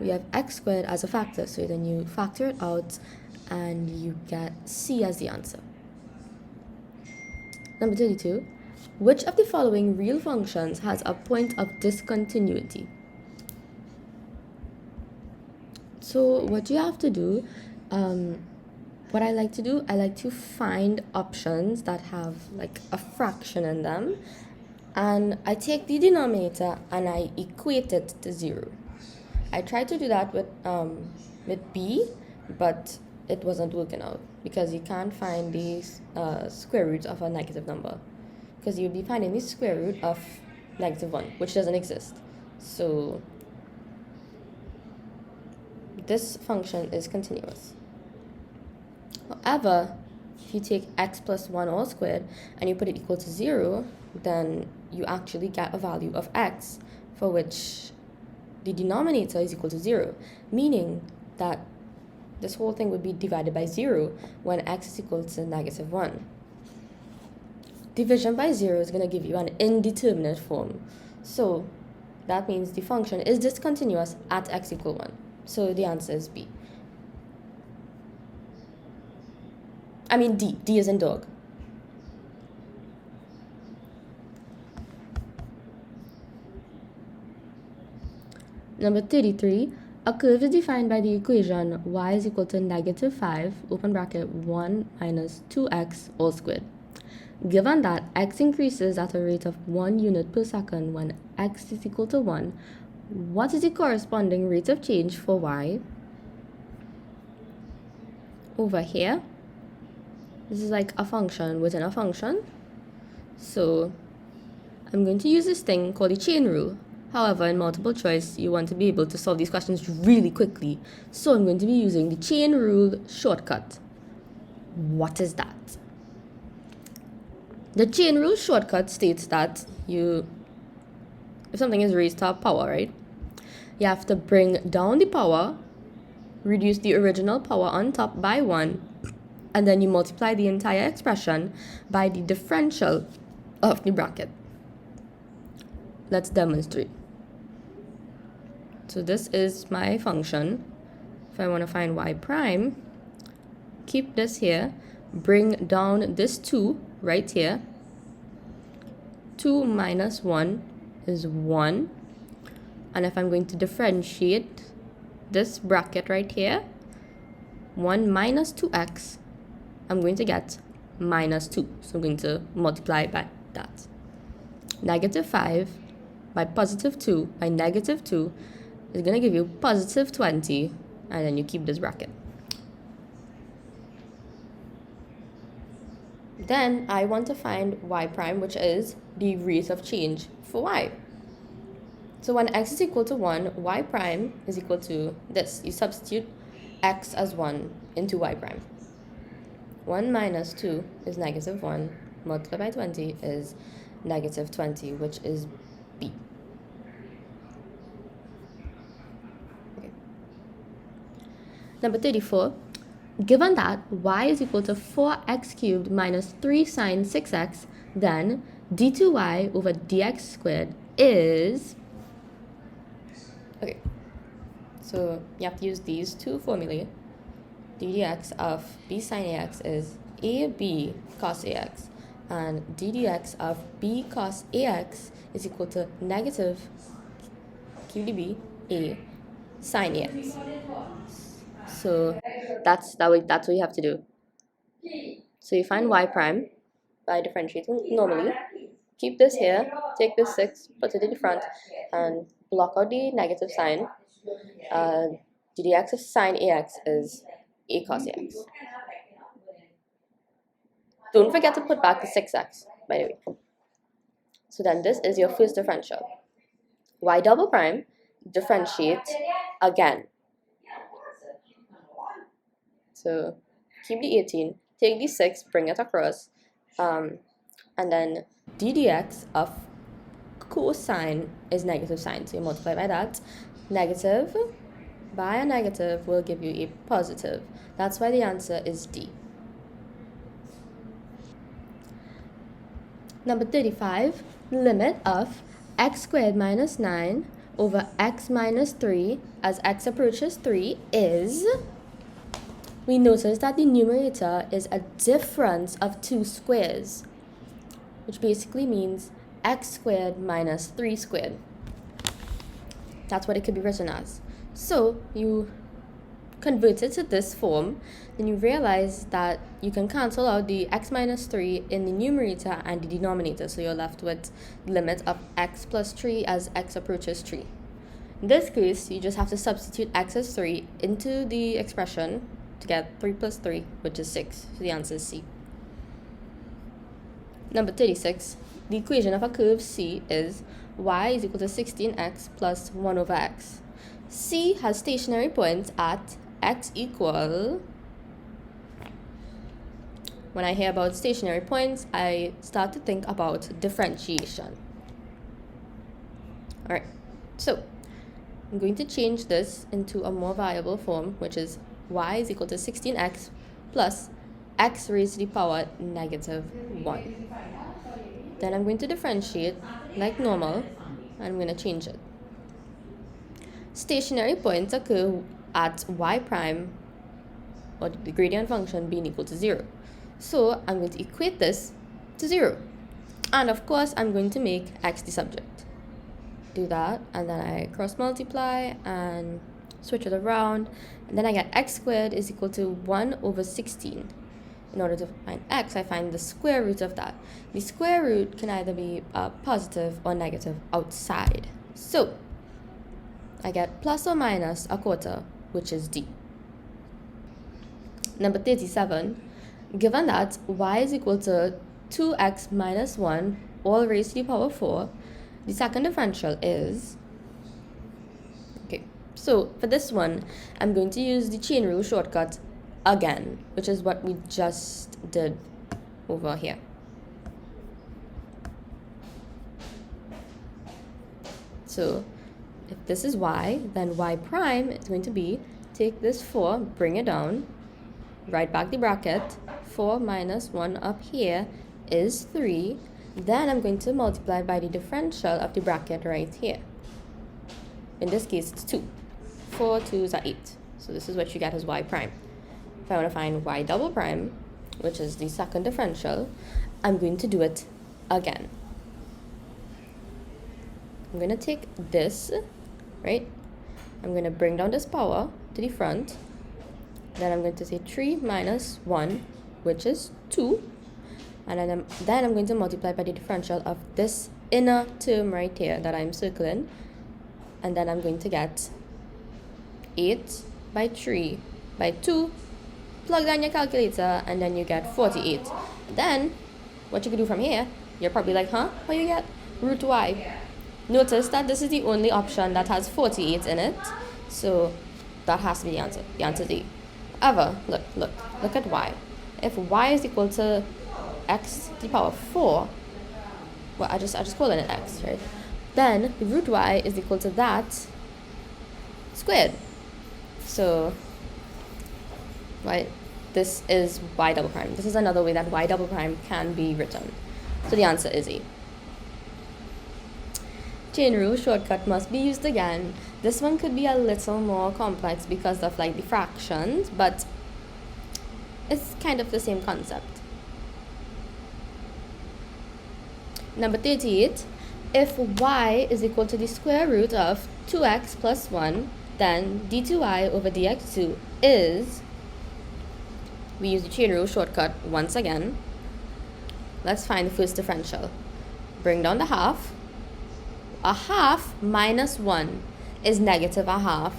we have x squared as a factor, so then you factor it out and you get C as the answer. Number 32. Which of the following real functions has a point of discontinuity? So what you have to do, what I like to do, I like to find options that have like a fraction in them, and I take the denominator and I equate it to 0. I tried to do that with b, but it wasn't working out because you can't find the square root of a negative number, because you'll be finding the square root of -1, which doesn't exist. So this function is continuous. However, if you take x plus 1 all squared and you put it equal to 0, then you actually get a value of x for which the denominator is equal to 0, meaning that this whole thing would be divided by 0 when x is equal to -1. Division by 0 is going to give you an indeterminate form. So that means the function is discontinuous at x equal 1. So the answer is B. I mean D. D is in dog. Number 33. A curve is defined by the equation y is equal to -5, open bracket, 1 minus 2x all squared. Given that x increases at a rate of 1 unit per second when x is equal to 1, what is the corresponding rate of change for y? Over here, this is like a function within a function. So I'm going to use this thing called the chain rule. However, in multiple choice, you want to be able to solve these questions really quickly. So I'm going to be using the chain rule shortcut. What is that? The chain rule shortcut states that if something is raised to a power, right? You have to bring down the power, reduce the original power on top by 1, and then you multiply the entire expression by the differential of the bracket. Let's demonstrate. So this is my function. If I want to find y prime, keep this here, bring down this 2 right here. 2 minus 1 is 1. And if I'm going to differentiate this bracket right here, 1 minus 2x, I'm going to get -2. So I'm going to multiply by that. -5 by +2 by -2 is going to give you +20, and then you keep this bracket. Then I want to find y prime, which is the rate of change for y. So when x is equal to 1, y prime is equal to this. You substitute x as 1 into y prime. 1 minus 2 is -1, multiplied by 20 is -20, which is B. Okay. Number 34. Given that y is equal to 4x cubed minus 3 sine 6x, then d2y over dx squared is... Okay, so you have to use these two formulae. ddx of b sine ax is ab cos ax, and ddx of b cos ax is equal to negative qdb a sine ax. So that's what you have to do. So you find y prime by differentiating normally. Keep this here, take this 6, put it in the front, and block out the negative sign. ddx of sine ax is a cos ax. Don't forget to put back the 6x, by the way. So then this is your first differential. Y double prime, differentiate again. So keep the 18, take the 6, bring it across, and then ddx of cosine is negative sign. So you multiply by that. Negative by a negative will give you a positive. That's why the answer is D. Number 35, limit of x squared minus 9 over x minus 3 as x approaches 3 is, we notice that the numerator is a difference of two squares, which basically means x squared minus 3 squared. That's what it could be written as. So you convert it to this form, then you realize that you can cancel out the x minus 3 in the numerator and the denominator. So you're left with the limit of x plus 3 as x approaches 3. In this case, you just have to substitute x as 3 into the expression to get 3 plus 3, which is 6. So the answer is C. Number 36, the equation of a curve C is y is equal to 16x plus 1 over x. C has stationary points at x equal, when I hear about stationary points, I start to think about differentiation. Alright, so I'm going to change this into a more viable form, which is y is equal to 16x plus x raised to the power negative 1. Then I'm going to differentiate like normal, and I'm going to change it. Stationary points occur at y prime, or the gradient function being equal to 0. So I'm going to equate this to 0. And of course, I'm going to make x the subject. Do that, and then I cross multiply and switch it around. And then I get x squared is equal to 1 over 16. In order to find x, I find the square root of that. The square root can either be positive or negative outside. So I get plus or minus a quarter, which is D. Number 37, given that y is equal to 2x minus 1 all raised to the power 4, the second differential is, okay, so for this one, I'm going to use the chain rule shortcut again, which is what we just did over here. So if this is y, then y prime is going to be, take this 4, bring it down, write back the bracket, 4 minus 1 up here is 3. Then I'm going to multiply by the differential of the bracket right here. In this case, it's 2. 4 2s are 8. So this is what you get as y prime. If I want to find y double prime, which is the second differential, I'm going to do it again. I'm going to take this, right? I'm going to bring down this power to the front. Then I'm going to say 3 minus 1, which is 2. And then I'm going to multiply by the differential of this inner term right here that I'm circling. And then I'm going to get 8 by 3 by 2. Plug down your calculator, and then you get 48. Then, what you can do from here, you're probably like, huh? What you get? Root y. Notice that this is the only option that has 48 in it. So, that has to be the answer. The answer is D. However, look at y. If y is equal to x to the power 4, well, I just call it an x, right? Then the root y is equal to that squared. So, right, this is y double prime. This is another way that y double prime can be written. So the answer is A. Chain rule shortcut must be used again. This one could be a little more complex because of like the fractions, but it's kind of the same concept. Number 38, if y is equal to the square root of 2x plus 1, then d2y over dx2 is, we use the chain rule shortcut once again. Let's find the first differential. Bring down the half. A half minus 1 is negative a half,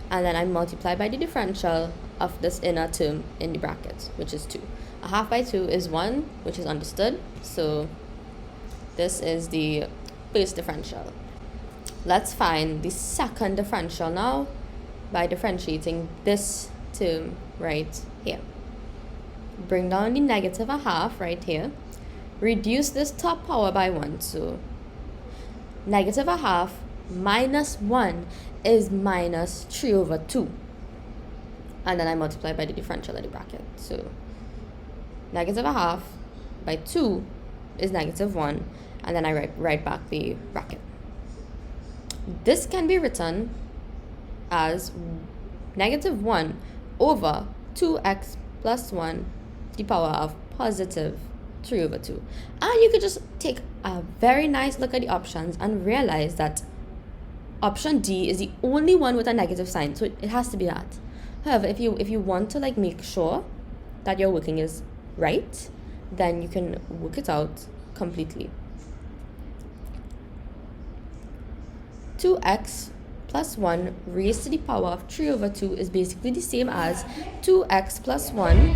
and then I multiply by the differential of this inner term in the bracket, which is 2. A half by 2 is 1, which is understood. So this is the first differential. Let's find the second differential now by differentiating this term right here. Bring down the negative a half right here. Reduce this top power by 1. So negative a half minus 1 is minus 3 over 2. And then I multiply by the differential in the bracket. So negative a half by 2 is negative 1. And then I write back the bracket. This can be written as negative 1 over 2x plus 1 to the power of positive 3 over 2. And you could just take a very nice look at the options and realize that option D is the only one with a negative sign. So it has to be that. However, if you want to like make sure that your working is right, then you can work it out completely. 2x plus 1 raised to the power of 3 over 2 is basically the same as 2x plus 1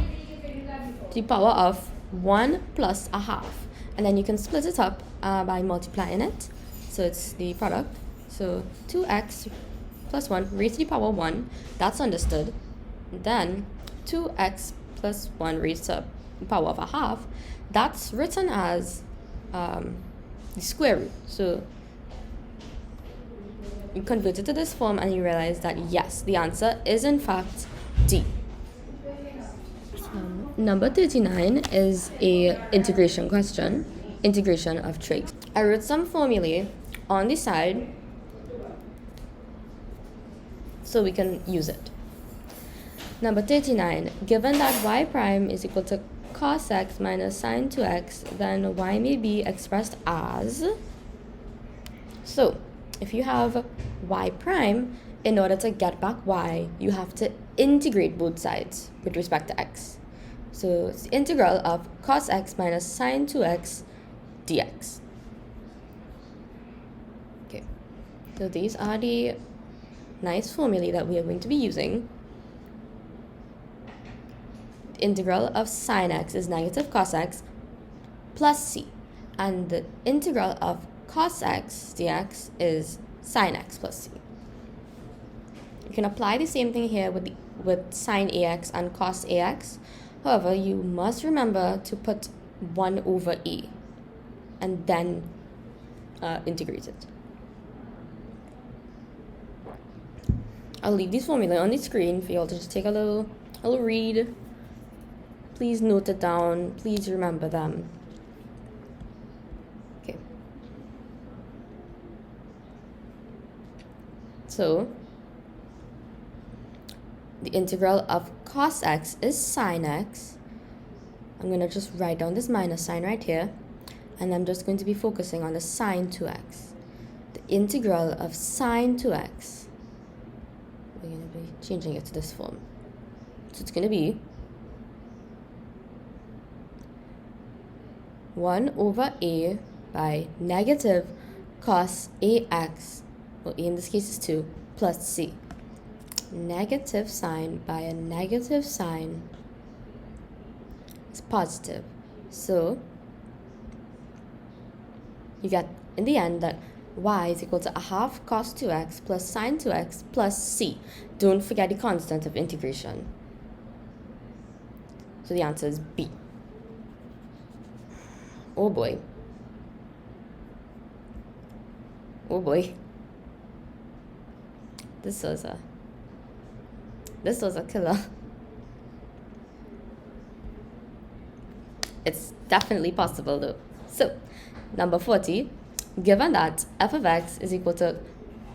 to the power of 1 plus a half. And then you can split it up by multiplying it. So it's the product. So 2x plus 1 raised to the power 1, that's understood. Then 2x plus 1 raised to the power of a half, that's written as the square root. So you convert it to this form and you realize that yes, the answer is in fact D. Number 39 is a integration question, integration of traits. I wrote some formulae on the side so we can use it. Number 39, given that y prime is equal to cos x minus sine 2x, then y may be expressed as... So, if you have y prime, in order to get back y, you have to integrate both sides with respect to x. So, it's the integral of cos x minus sine 2x dx. Okay, so these are the nice formulae that we are going to be using. The integral of sine x is negative cos x plus c, and the integral of cos x dx is sine x plus c. You can apply the same thing here with sine ax and cos ax. However, you must remember to put 1 over a and then integrate it. I'll leave these formulae on the screen for you all to just take a little read. Please note it down. Please remember them. Okay. So, the integral of cos x is sine x. I'm going to just write down this minus sign right here. And I'm just going to be focusing on the sine 2x. The integral of sine 2x. We're going to be changing it to this form. So it's going to be 1 over a by negative cos ax, well, a in this case is 2, plus c. Negative sign by a negative sign is positive. So you get in the end that y is equal to a half cos 2x plus sine 2x plus c. Don't forget the constant of integration. So the answer is B. Oh boy. Oh boy. This was a killer. It's definitely possible though. So, number 40, given that f of x is equal to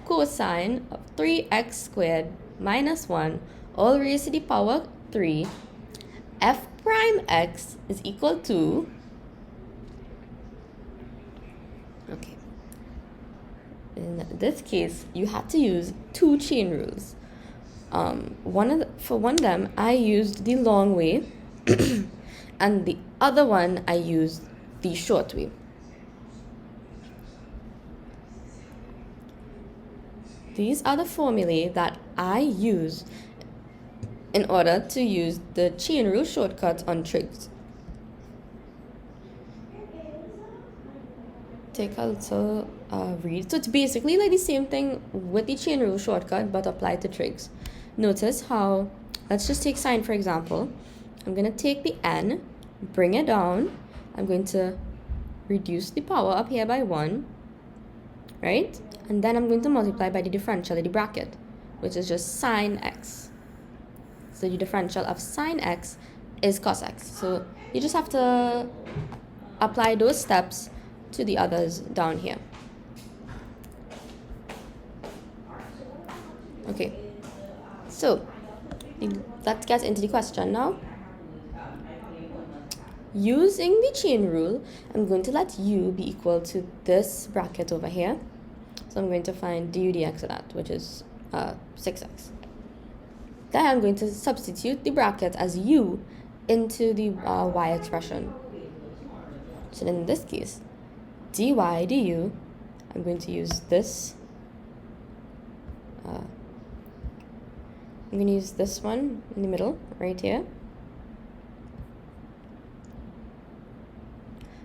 cosine of 3x squared minus 1 all raised to the power 3, f prime x is equal to... Okay. In this case, you had to use 2 chain rules. For one of them, I used the long way, and the other one I used the short way. These are the formulae that I use in order to use the chain rule shortcut on trig. Take a little read. So it's basically like the same thing with the chain rule shortcut, but applied to trigs. Notice how, let's just take sine for example. I'm going to take the n, bring it down. I'm going to reduce the power up here by 1. right? And then I'm going to multiply by the differential of the bracket, which is just sine x. So the differential of sine x is cos x. So you just have to apply those steps to the others down here. Okay, so let's get into the question now. Using the chain rule, I'm going to let u be equal to this bracket over here. So I'm going to find du dx of that, which is 6x. Then I'm going to substitute the bracket as u into the y expression. So in this case, dy du, I'm going to use this. I'm going to use this one in the middle, right here.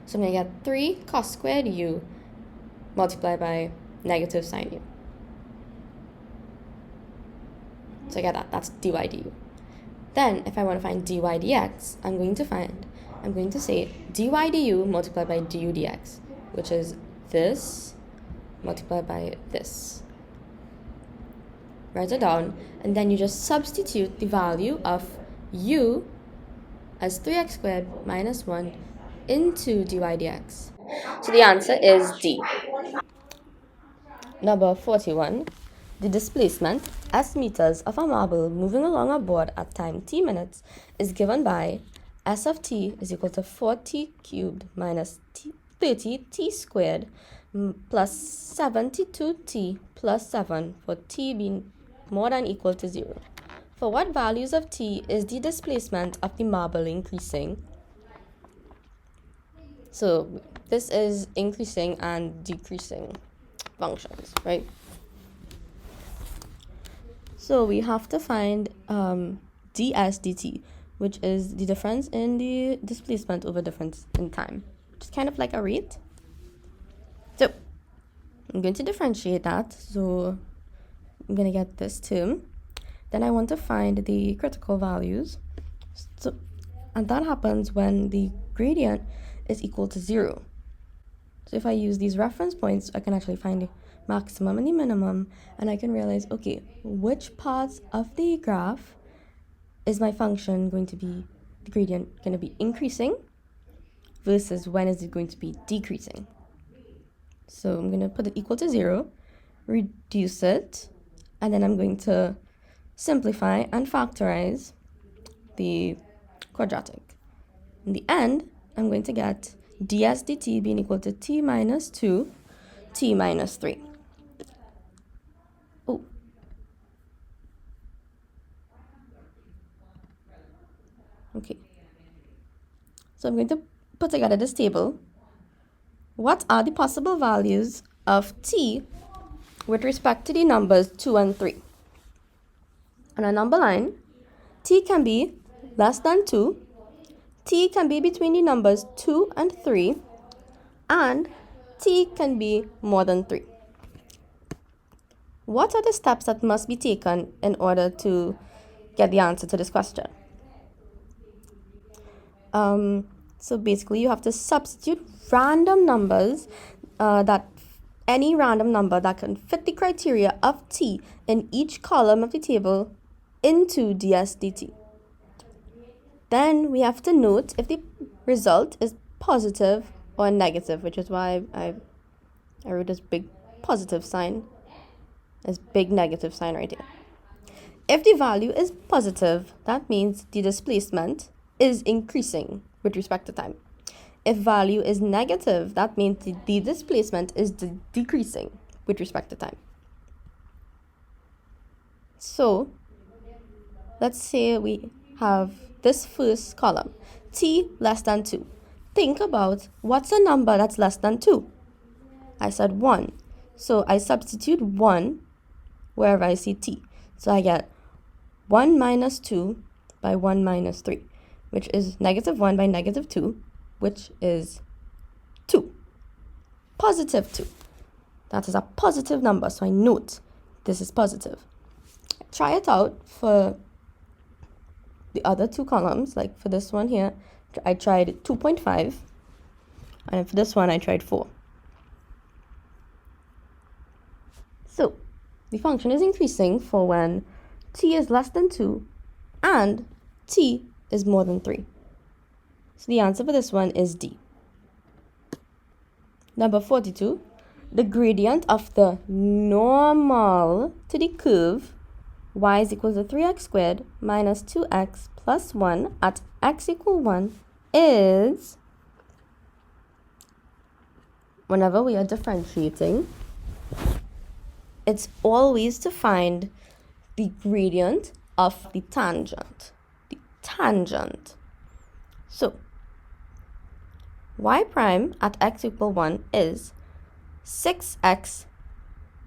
So I'm going to get 3 cos squared u multiplied by negative sine u. So I get that. That's dy du. Then, if I want to find dy dx, I'm going to say dy du multiplied by du dx, which is this multiplied by this. Write it down, and then you just substitute the value of u as 3x squared minus 1 into dy dx. So the answer is D. Number 41. The displacement, s meters, of a marble moving along a board at time t minutes is given by s of t is equal to 4t cubed minus 30t squared plus 72t plus 7 for t being more than equal to 0. For what values of t is the displacement of the marble increasing? So this is increasing and decreasing functions, right? So we have to find ds dt, which is the difference in the displacement over difference in time, which is kind of like a rate. So I'm going to differentiate that. So I'm going to get this term. Then I want to find the critical values. So, and that happens when the gradient is equal to 0. So if I use these reference points, I can actually find the maximum and the minimum, and I can realize, okay, which parts of the graph is my function going to be, the gradient going to be increasing versus when is it going to be decreasing. So I'm going to put it equal to 0, reduce it, and then I'm going to simplify and factorize the quadratic. In the end, I'm going to get ds dt being equal to t minus 2, t minus 3. Oh. Okay. So I'm going to put together this table. What are the possible values of t with respect to the numbers 2 and 3? On a number line, t can be less than 2, t can be between the numbers 2 and 3, and t can be more than 3. What are the steps that must be taken in order to get the answer to this question? So basically, you have to substitute random numbers, any random number that can fit the criteria of t in each column of the table into ds dt. Then we have to note if the result is positive or negative, which is why I wrote this big positive sign, this big negative sign right here. If the value is positive, that means the displacement is increasing with respect to time. If value is negative, that means the displacement is decreasing with respect to time. So let's say we have this first column, t less than 2. Think about what's a number that's less than 2. I said 1. So I substitute 1 wherever I see t. So I get 1 minus 2 by 1 minus 3, which is negative 1 by negative 2, which is 2. Positive 2. That is a positive number, so I note this is positive. Try it out for the other two columns. Like for this one here, I tried 2.5, and for this one I tried 4. So the function is increasing for when t is less than 2 and t is more than 3. So the answer for this one is D. Number 42, the gradient of the normal to the curve y is equal to 3x squared minus 2x plus 1 at x equal 1 is, whenever we are differentiating, it's always to find the gradient of the tangent. The tangent. So, y prime at x equal 1 is 6x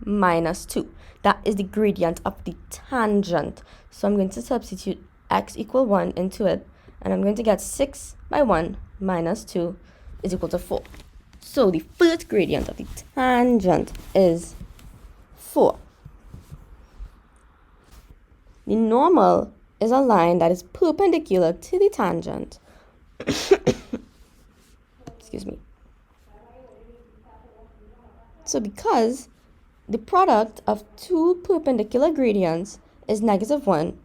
minus 2. That is the gradient of the tangent. So I'm going to substitute x equal 1 into it, and I'm going to get 6 by 1 minus 2 is equal to 4. So the first gradient of the tangent is 4. The normal is a line that is perpendicular to the tangent. Excuse me. So because the product of two perpendicular gradients is -1,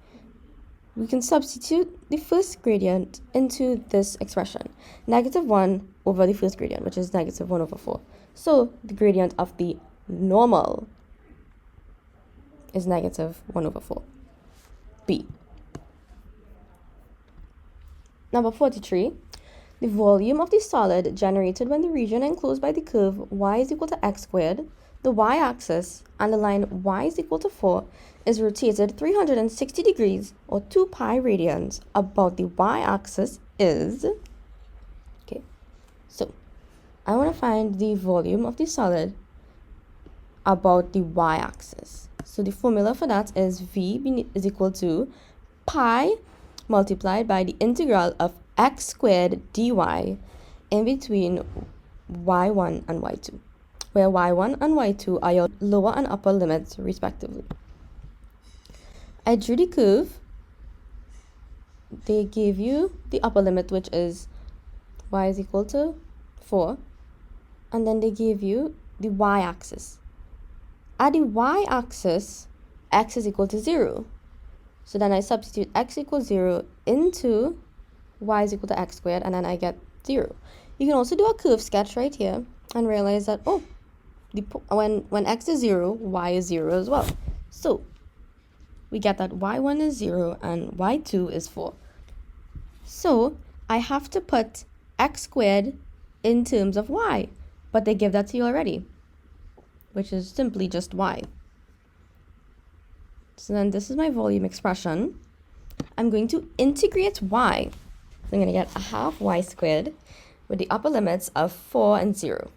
we can substitute the first gradient into this expression. -1 over the first gradient, which is -1 over 4. So the gradient of the normal is -1 over 4. B. Number 43. The volume of the solid generated when the region enclosed by the curve y is equal to x squared, the y-axis, and the line y is equal to 4 is rotated 360 degrees or 2 pi radians about the y-axis is... Okay, so I want to find the volume of the solid about the y-axis. So the formula for that is v is equal to pi multiplied by the integral of x squared dy in between y1 and y2, where y1 and y2 are your lower and upper limits respectively. I drew the curve. They gave you the upper limit, which is y is equal to 4, and then they gave you the y-axis. At the y-axis, x is equal to 0. So then I substitute x equals 0 into y is equal to x squared, and then I get 0. You can also do a curve sketch right here and realize that, oh, when x is 0, y is 0 as well. So we get that y1 is 0 and y2 is 4. So I have to put x squared in terms of y, but they give that to you already, which is simply just y. So then this is my volume expression. I'm going to integrate y. So I'm going to get a half y squared with the upper limits of 4 and 0.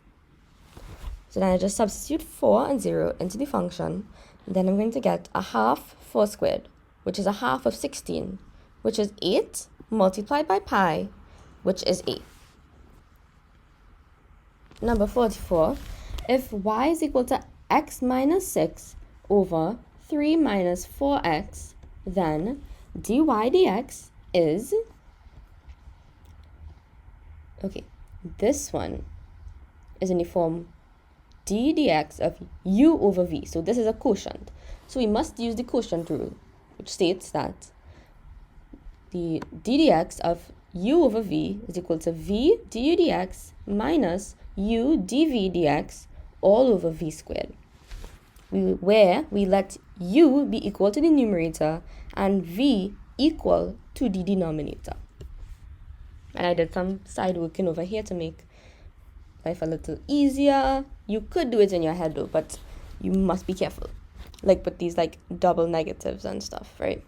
So then I just substitute 4 and 0 into the function. And then I'm going to get a half 4 squared, which is a half of 16, which is 8 multiplied by pi, which is 8. Number 44, if y is equal to x minus 6 over 3 minus 4x, then dy dx is... Okay, this one is in the form d dx of u over v. So this is a quotient. So we must use the quotient rule, which states that the d dx of u over v is equal to v du dx minus u dv dx all over v squared, where we let u be equal to the numerator and v equal to the denominator. And I did some side working over here to make life a little easier. You could do it in your head though, but you must be careful. Like with these like double negatives and stuff, right?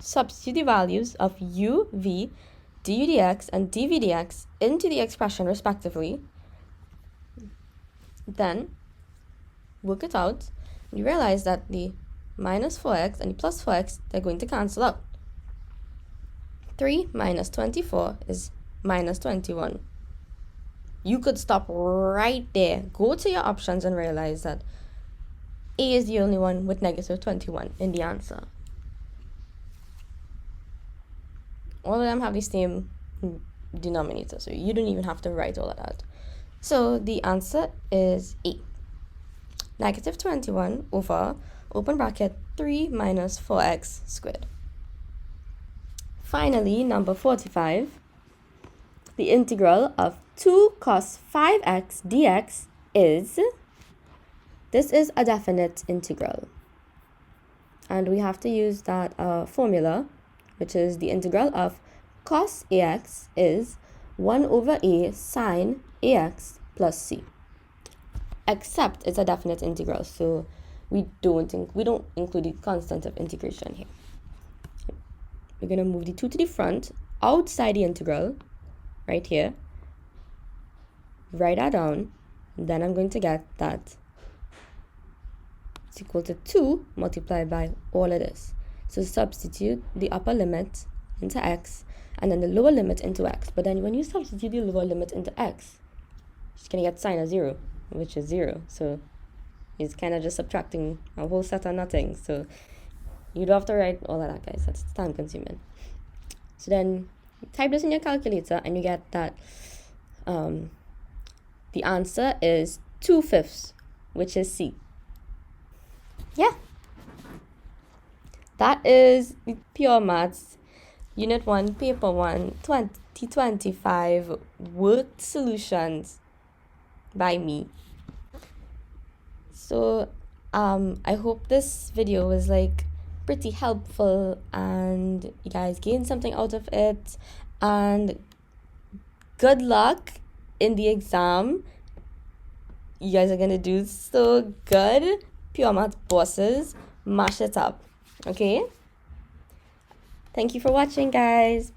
Substitute the values of u, v, du dx, and dv dx into the expression respectively. Then work it out. You realize that the minus 4x and the plus 4x, they're going to cancel out. 3 minus 24 is minus 21. You could stop right there. Go to your options and realize that A is the only one with negative 21 in the answer. All of them have the same denominator, so you don't even have to write all of that. So the answer is A. negative 21 over, open bracket, 3 minus 4x squared. Finally, number 45, the integral of 2 cos 5x dx is, this is a definite integral. And we have to use that formula, which is the integral of cos ax is 1 over a sine ax plus c. Except it's a definite integral, so we don't include the constant of integration here. We're going to move the 2 to the front, outside the integral, right here. Write that down. Then I'm going to get that it's equal to 2 multiplied by all of this. So substitute the upper limit into x, and then the lower limit into x. But then when you substitute the lower limit into x, you're going to get sine of 0, which is 0. So it's kind of just subtracting a whole set of nothing. So you don't have to write all of that, guys. That's time consuming. So then type this in your calculator and you get that the answer is 2/5, which is C. Yeah. That is the Pure Maths Unit 1, Paper 1, 2025 worked solutions by me. So I hope this video was like pretty helpful and you guys gained something out of it, and good luck in the exam. You guys are gonna do so good. Pure Math bosses, mash it up. Okay, thank you for watching, guys.